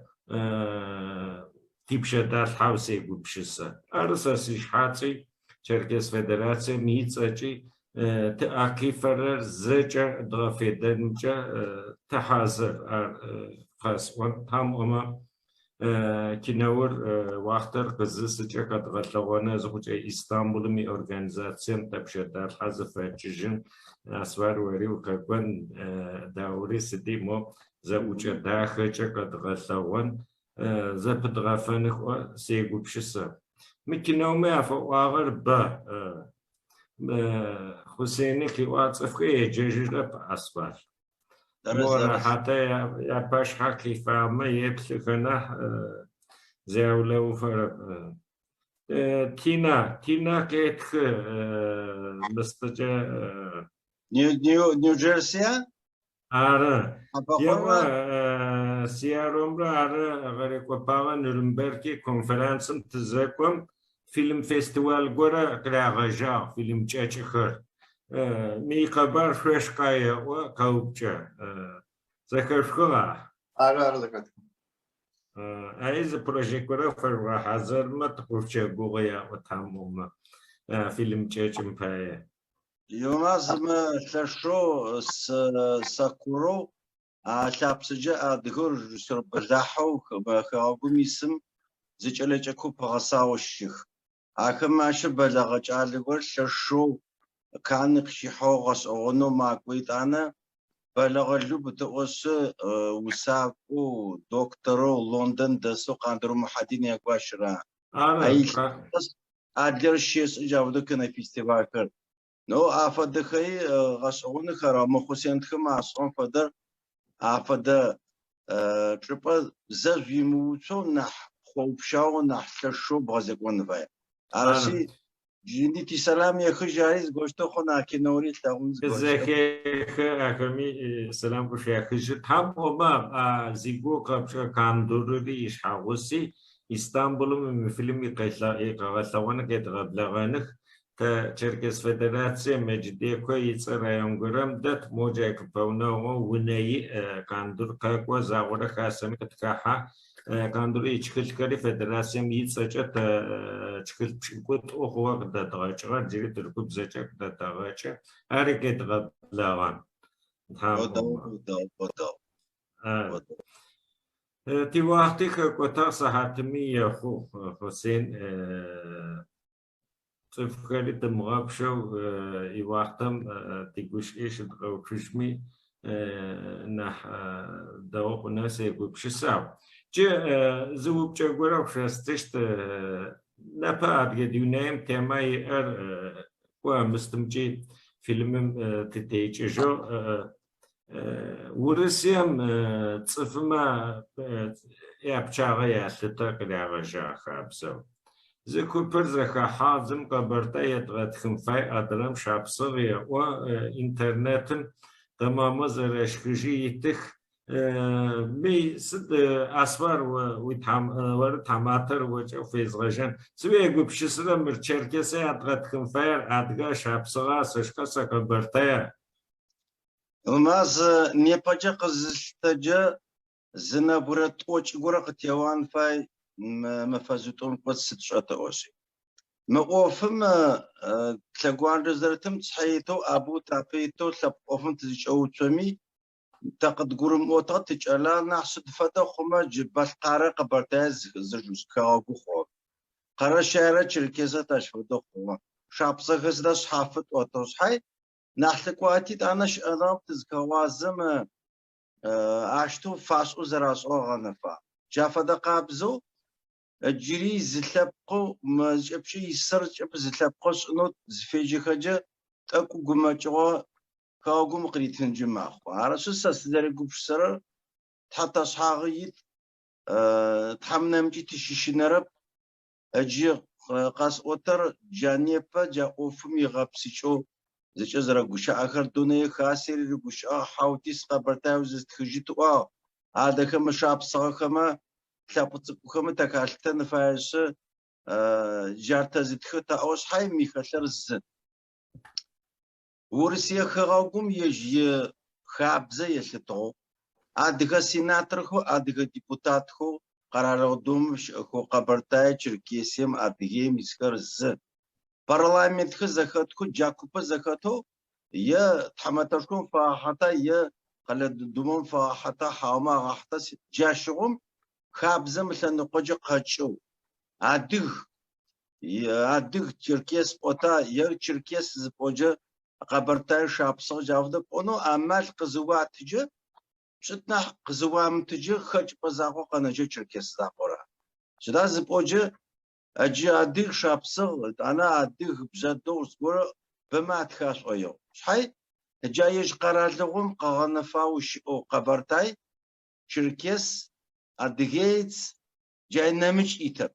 تيبشدال حوسي ببشسا أرساسيش حاتي Черкес Федерация мицачи تأكيفر زجر ضافدنجا تحازر خاصون هم أما كنور وقتر قزسجا قد غلوانا زوجة إسطنبول مي أورجانيزاسيون تبشدار حذف جيجن أسوار وري وكون داوري سديمو زوجة داخجا قد غلوان زبدغافن سيغو بشسا مكنومي أفواغر با حسيني كيوات أفكي جيجر بأسبال مورا حتى يا باش حكي فاما يبسكنا زاولا وفرق تينا كيتخ مستجا نيو جيرسيا آره يوم سياروم را غريق وباغا نورنبرغي كونفرنسم تزاكم فيلم فيستوال غورا كراغجا فيلم تشاچخر مي خبر فرشقايا وكاوبچا زكرشخوا آره ذكرت عايز بروجيكت غورا فروا حاضر ما تخوفچا غويا وتاموم فيلم تشاچم باي يلماز ما تلشو ساكورو لابسجا دغور سربزاحو بخاغوم اسم زچلچكو بغساوشخ اكماش بلغچالغور ششو كان قشيحو غسونو ماكويتانا بلغلو بتوس وساقو دكتورو لندن دسو قاندرو محدين يقاشرا اي ادر شيس جاودو كنا فيستيفال كر نو افدخي غسون خرام حسين خما اصون فدر افد تربا زفيموتو نح خوبشاو نح شو بازقون فاي عرسي جيني تي سلام يا خجاريز غوشتو خنا كنوري تاونز زكي اكمي سلام كوش يا خج تام وما زيغو قبش كاندوري شاوسي اسطنبول من فيلم يقلا كيتغبلغانخ تشركس فدراسية مجديكو يتصريون غرام دات موجاك باوناو وناي كاندور كاكوا زاورا خاسم كتكاحا كاندور يشكل كاري فدراسية ميتساجا تشكل بشكوت أخوة قدا تغاچغا جيري تركوب زاجا قدا تغاچا هاري كتغبلغان تي وقتي كوتا صحاتمي يخو حسين تفكري تمغاب شو يوقتم تيجوش إيش تغوشمي نح دواق ناس يقول بشساو جي زوب جاقورا وشاستشت نبا أدقديونايم تيماي ومستمجي فيلم تتيجو ورسيم تصفما يابشاغا يالتا قلاغا جاخا بسو زكو برزخا حازم قبرتا يدغت خنفاي أدرم شابصغي وإنترنت تماما زرشكجي يتخ مي سد أسوار وتاماتر وفيز غجان سوي يقول بشسرا مرشركسي أدغت خنفاي أدغا شابصغا سشكا سقبرتا يلماز نيباجا قزلتجا زنابورة توش غورق تيوان فاي مفازوتون قد ستشاتا اوشي مقوفم تلاقوان رزرتم تحييتو ابو تابيتو تلقوفم تزيشو تومي تاقد قرم اوتا تجالا نحسد فتا خما جبال قارا قبرتاز زرجوز كاوكو خواب قارا شارع چركيزا تاشفدو خما شابسا غزدا صحافت اوتوس حي نحلك واتيت انا شأناب تزكوازم اشتو فاسو زراس اوغانفا جافدا قابزو الجري زلبقو ما جبشي يسر جب زلبقو سنو زفيجي خجا تاكو قماجوا كاوغو مقريتن جماخو عرسو ساسداري قبش سرر تحت صحاغيت تحمنامجي تشيشي نرب اجي قاس اوتر جانيبا جا اوفمي غابسيشو زيش زرقوشا آخر دوني خاسر رقوشا حاوتيس قبرتاو زيست خجيتوا هذا كما شاب صاخما تلابطكو كما تكالتا نفايش جارتا زيت خطا اوش حي ميخلر الزن ورسيا خغاوكم يجي خابزة يشتو ادغا سيناتر خو ادغا ديبوتات خو قرار دوم خو قبرتاي چركيسيم ادغي مسكر الزن парламент خزخاتكو جاكوبا زخاتو يا تحمتشكم فحتى يا قال دومون فحتى حاما حتى جاشهم خابزم مثلا قجا قاچو ادغ چركيس اوتا يا چركيس زبوجا قبرتاي شابسو جافد اونو عمل قزواتجه شتنا قزوامتجه خج بزاقو قناجه چركيس زاقورا شدا زبوجا اجي ادغ شابسو انا ادغ بجدو صبر بما تخاش ايو شحي جايش قرارلغم قغنفاوش او قبرتاي شركيس ادغيتس جاي نمج ايتر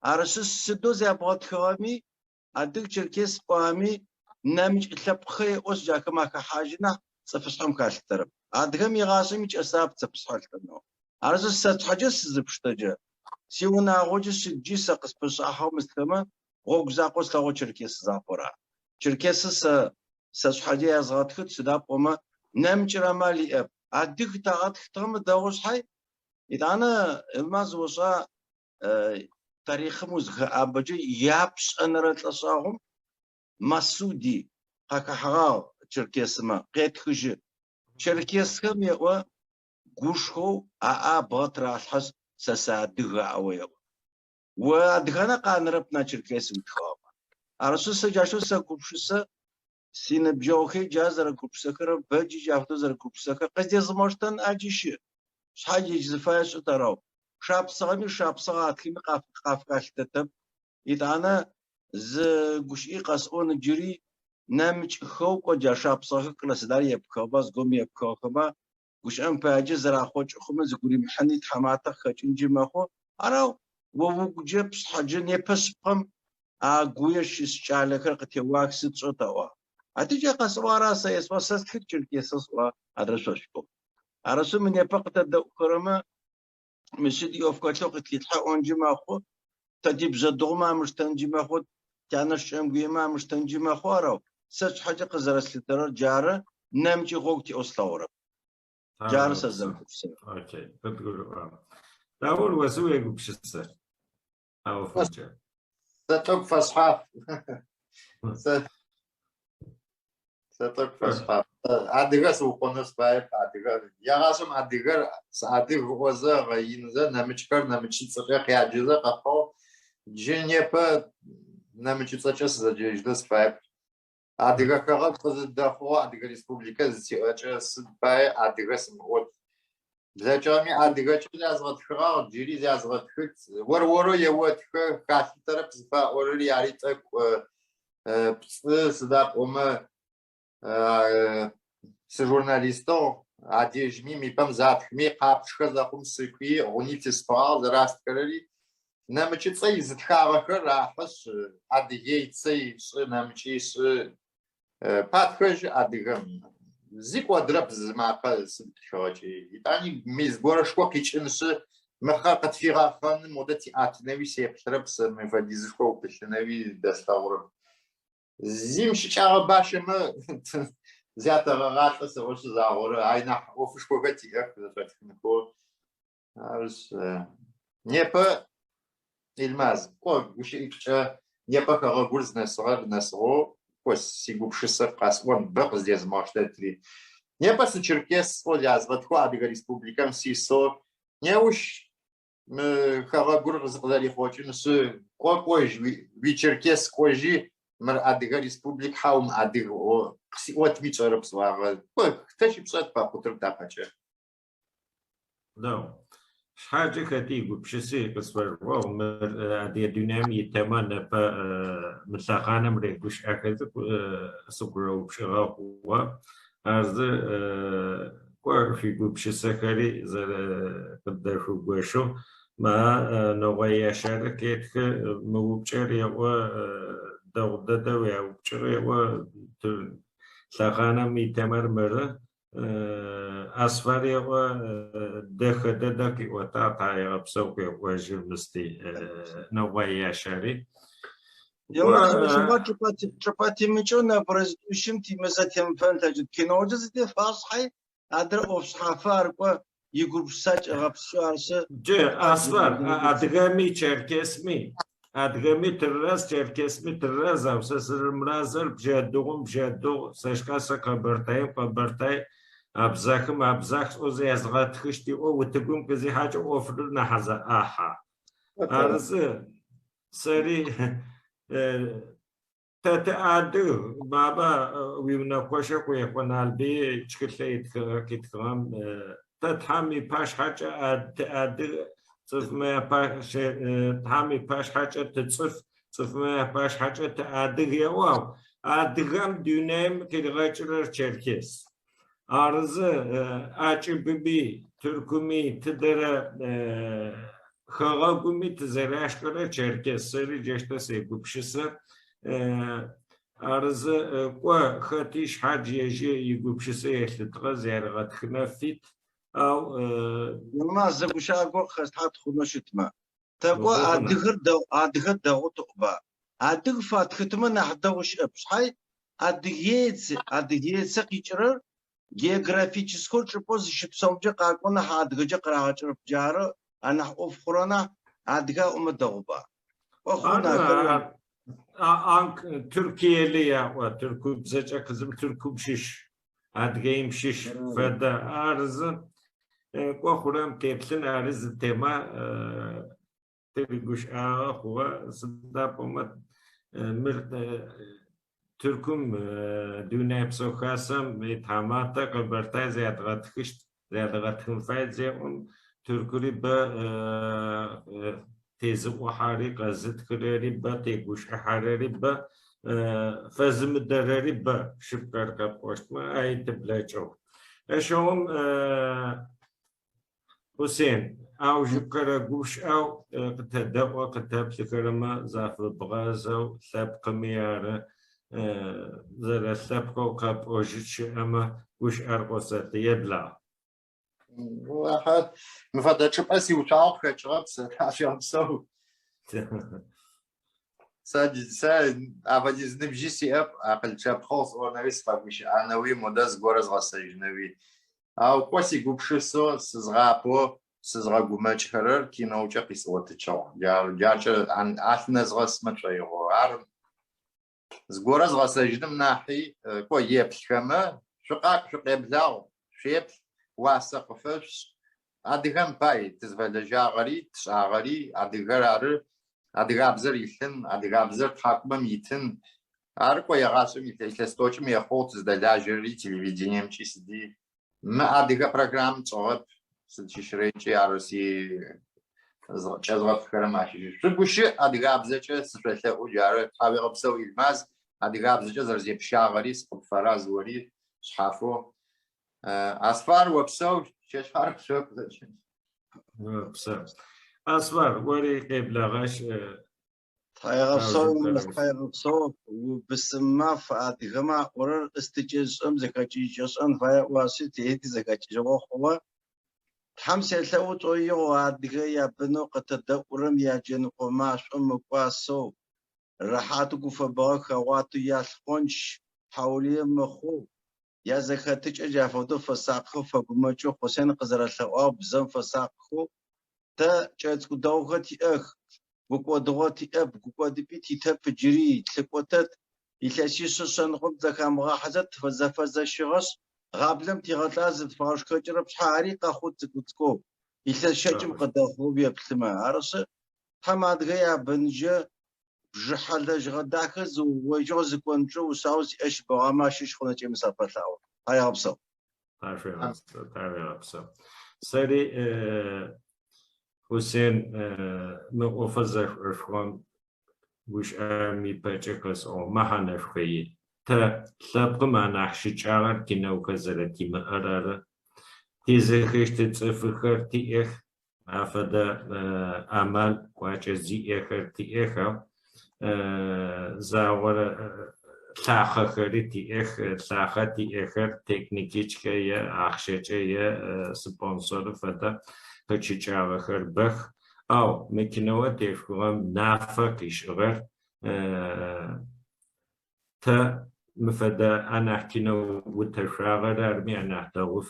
ارسس سدوز ابغات خوامي ادغ شركيس قامي نمج لبخي اوس جاكما كحاجنا صفصحم كالترب ادغم يغاسم يصاب صفصحلتنو ارسس حاجس زبشتجه سيونا غوجس جيسا قسبس احو مستما غوغزاقوس لاغو چركيس زاقورا چركيس سسحاجي ازغاتخت سدا قوما نمچرا مالي اب ادغ تاغت ختم داوش حي اذا يلماز وصا تاريخ مزغ ابجي يابس انرتلصاهم مسودي قاكحغا چركيس ما قيت خج چركيس كم يوا غوشخو باترا الحس سسادغا اويو وادغنا قانربنا چركيس متخابا ارسوس جاشو سكوبشس سين بجوخي جازر كوبسكر بجي جافدو زر كوبسكر قزي زمشتن اجيش شحاجي زفاش تراو شاب صامي شاب صغات كيم قافكاشتتب اذا ز غشي قاسون جري نمچ خوق جا شاب صغ كلاس دار يبكوباز قوم يبكوخما وش أم باجي زرع خوش خمس قولي محني تحماته خشنجي ماخو أراو ووجبس حاجة يبس قم قويش الشعلة كرقت يواكس تصوتوا أتيجي قصوارا سيسوسس كتير كيسوا أدرسوشكو أرسو من يبقى الدكتورما مسدي أفكارته قد يتحقق أنجي ماخو تجيب زدوما مشتنجي ماخو كانش أمجي ما مشتنجي ماخو أراو سش حاجة قزرس لتر جارة نمجي غوتي أصلاورا جارس الزمخوسين. اوكي بتقول داور وسوي بشسر او فجأة ستوك فصحاف ستوك فصحاف ادغا سوقونس باي ادغا يغاسم ادغا سادغ وزا غينزا نمچكر نمچصق ياجزا قفو جنيبا نمچصچس زجيجدس باي أديك خلاص قصد خوا أديك ريسبوبليكا زيادة سبعة أديك سموت بزاجامي أديك شو أزغت خرا جري أزغت خت ورورو يوت خ ترى بزفا ورولي عليتك بس صدق سجورناليستو عادي مي بام زات مي قابش خذا قوم سكوي غنيت سبار دراست كرري نمشي تسي زتخاغ راحش عادي تسي نمشي باتخج عادي زيك ودرب زما قاس بتشوجي يعني ميز بورشكو كيتشنس مخاقت في غافن مودتي اتنوي سيبتربس من فديزكو بشنوي دستاور زيمشي چاغ باشم زيادة غاط سوش زاور عينا وفش كوغتي فتنكو عرس نيبا يلماز كو وشي نيبا كغورز نسرو كوس سيغوب شسر قاسون بقز ديز ماشتاتري نيبا سچركس оляз ватко адыга республикам сисо неуш كغور زقداري خوچن س كوكوج ويچركس كوجي مر أديك ريسبوبليك حاوم أديك أو قصيوات ميتشرب سواغ كتشي بسات باقطر داقشة. نعم. حاجة كتيجو بشيء كسر واو مر أدي دينامي تمانا با مثلاً مريكوش أكيد سكرو بشغا هو أرز كوارفي بشيء سكري زر قدر فوقشو ما نوعية شركة موبشري و دو یا وچره و سخانه میتمر مره اسفری و دخده که و تا تایق بسوق و جمستی نوعی شری. شما چپاتی میچونه برزدوشیم تیمزه تیم فانتاجد که نوجز دی فاصحی ادر افصحافار و یگروب ساچ غبسو عرصه جه اسفر ادغمی چرکسمی أدغمي ترز تركسمي ترز أو سر مرازل بجدو سشكاسة قبرتاي أبزاخ أوزي أزغات خشتي أو وتقوم كذي حاجة أوفرنا حزا آحا أرز سري تتعدو بابا ويونا كوشك ويقونا البي تشكتلي كتغام تتحمي باش حاجة تأدو صف ما باش تحمي باش حاجة تتصف صف ما باش حاجة تأدغ يواو أدغم دونام كدغاچرر چركس أرز أچببي تركمي تدر خغاقومي تزراشكرر چركس سري جشتا سيگوبشسر أرز قوة خطيش حاج يجي يگوبشسر يحلتغز يارغت خنافيت أو يلماز زدگوشı'эгьу خستحت خونشتما تقوى أدغر دو تقبا أدغ فاتختما نحدوش أبصحي أدغيتس قيچرر جيوغرافيческо чпоз шипсомжа قاقونا أدغجا قراچر بجارة أنا أفخرنا أدغا أمدوبا وخونا أنك تركيا و تركو بزاچا قزم تركو شش أدغيم شش فدا أرز وخورم تبلن أرز تما تريگوش هو صدابومت مرد تركم دونه بسو خاصم يتحماتا قبرتا زيادغات خشت زيادغات خنفايت زيون تركوري با تيزب وحاري قزت كريري با تيگوش حاري با فزم دراري با شبكار قبوشت ما اي تبلاجو اشوم حسين أو شكرا جوش أو كتاب وكتاب سكرما زاف بغاز أو لأبقى ميارة زر لأبقى وكاب أوجتش أما جوش أرقصة يبلع واحد مفضل شوف أسي وتعاق كشغب عشان سو ساد أفاديز نبجي سي أب أقل شاب خاص ونويس فمش أنا وي مدرس جورز غسيج نوي أو كوسي جوبشسو سزغابو سزغاقوماش خرر كينو جاقيس واتشاو جاچ عن أثناء زغس متشيغو عارم زغورز غسيجدم ناحي كو يبل كما شقيبلاو شيب واسق فش أدغم باي تزفلجا غري تشاغري أدغرار أدغابزر يثن أدغابزر تحكمم يثن Арко ягасым илъэсточым ехъоу тыздэлажьэри телевидением сиди. Мы адыгэ программ цӏыгъэп сыщыщрекӏи арыси чӏэзгъэпхэрэм ащыщ. Шъугущы адыгабзэкӏэ сышъолъэӏу джары тхьауегъэпсэу Йылмаз адыгабзэкӏэ зэрзепщагъэри сыкъыпфэра зыори шъхьафэу Асфар опсэу чэшъхьар пшъэп зэкӏэ. Опсэу. Асфар ори къеблагъэщ Тхьаегъэпсэу убысымэ адыгэмэ орэр ыстыкӏэшӏэм зэхэкӏыжьэшӏэн фае уаси тети зэхэкӏыжьыгъо хъугъэ. Тхьам селъэӏу цӏоигъу адыгэ ябынэу къытэдэӏурэм яджэныкъо машӏом мыкӏуасэу рэхьату гуфэбэгъэ хэгъуату ялъхъонч хьаулыем мэхъу. Язэхэтыкӏэ джафэдэу фэсакъхэу фэгумэкӏэу Хъусен къызэрэлъэӏуагъ бзэм фэсакъхэу тэ кӏэцӏу дэгъухэр тиӏэх. Гукӏодыгъо тиӏэп, гукӏодыпи титэп джыри лъыкӏотэт илъэсишъэ шъэныкъом зэхамыгъэхьэзэт фэзэфэзэщыгъэшъ гъаблэм тигъэлӏа зытфагъэшхэкӏырэ пшъхьари къэхъут цӏыкӏуцӏкӏоу илъэсщэкӏым къыдэхъоу еплъымэ. Арышъы тхьам адыгэ ябынкӏэ бжыхьэ лэжьыгъэ дахэ зыуожьыгъ зыкӏонкӏэ ушъау зиӏэ щыбэгъэмэ ащыщ хъунэкӏэ сапэлъагъо. Тхьаегъэпсэу. Тхьаегъэпсэу. Сэри Хъусен мы ӏофэзэшӏом гушӏэми пэкӏэ къэсӏо мэхьанэшхуи тэ лъэпкъым анахь щыкӏагъэр кинэухэ зэрэтимыӏэр ары. Тизэхэщтэ цӏыфыхэр тиӏэх афэдэ амал кӏуакӏэ зиӏэхэр тиӏэхэу заорэ лъахъэхэри тиӏэх, лъахъэ тиӏэхэр техникичкэ е ахъщэкӏэ е спонсоры фэдэ къычыкӏагъэхэр бэх. Ау мы кинэо тешхугъэм нафэ къишӏыгъэр тэ мыфэдэ анахь кино утэшъуагъэр арми анахь дэгъу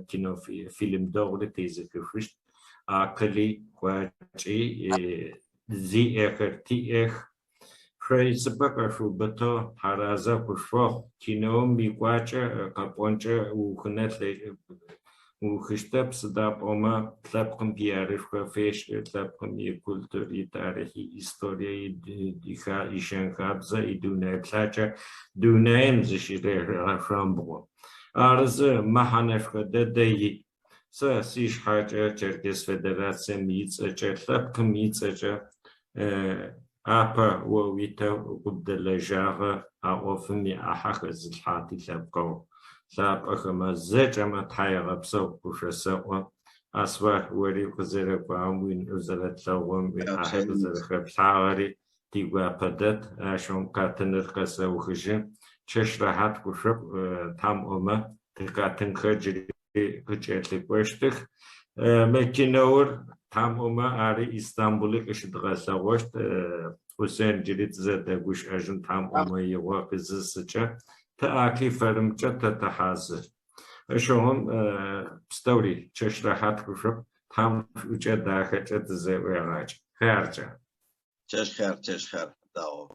кинофильм дэгъури тезыхыфыщт. Акъыли кӏуакӏи зиӏэхэр тиӏэх. Шъоисыпэ къэшъубытэу хьэразэ хъушъохъу киноум икӏуакӏэ къэпӏонкӏэ ухынэ ухыщтэп сыда пӏомэ лъэпкъым пиарышхо фешӏы, лъэпкъым икультур, итарихи, историе, ишэнхабзэ, идунэеплъакӏэ дунаим зыщырехьэмбгъо. Арызы мэхьанэшхо дэдэ иӏ. Сэ сишъхьакӏэ Черкес Федерацием ицӏэкӏэ лъэпкъым ицӏэкӏэ апэ о уитэу губдэлэжьагъэ аӏофым иӏахьэх зылъхьати лъэпкъэу. Лъапӏэхэмэ зэкӏэмэ тхьаегъэпсэу ушъэсэӏо. Асфар ори къызэрэкӏуагъэм узэрэтлъэгъугъэм уиӏахьэ къызэрэхэплъхьагъэри тигуапэ дэт ащэм къатыныр къэсэухыжьы. Чэщ рэхьат хъушъоп тхьам ӏомэ тыкъатынхэ джыри къыкӏэлъыкӏощтых. Мы киноур тхьам ӏомэ ари Истамбулый къыщыдгъэлъэгъощт. Хъусен джыри зэдэгущыӏэжьын тхьам ӏомэ игъо къызысыкӏэ. Тэӏаки фэрымкӏэ тэтыхьазыр. Ащыгъом пстэури чэщ рэхьат хъушъоп. Тхьам шӏукӏэ дахэкӏэ тызэӏуегъакӏ. Хъяркӏэ. Чэщхэр. Даур.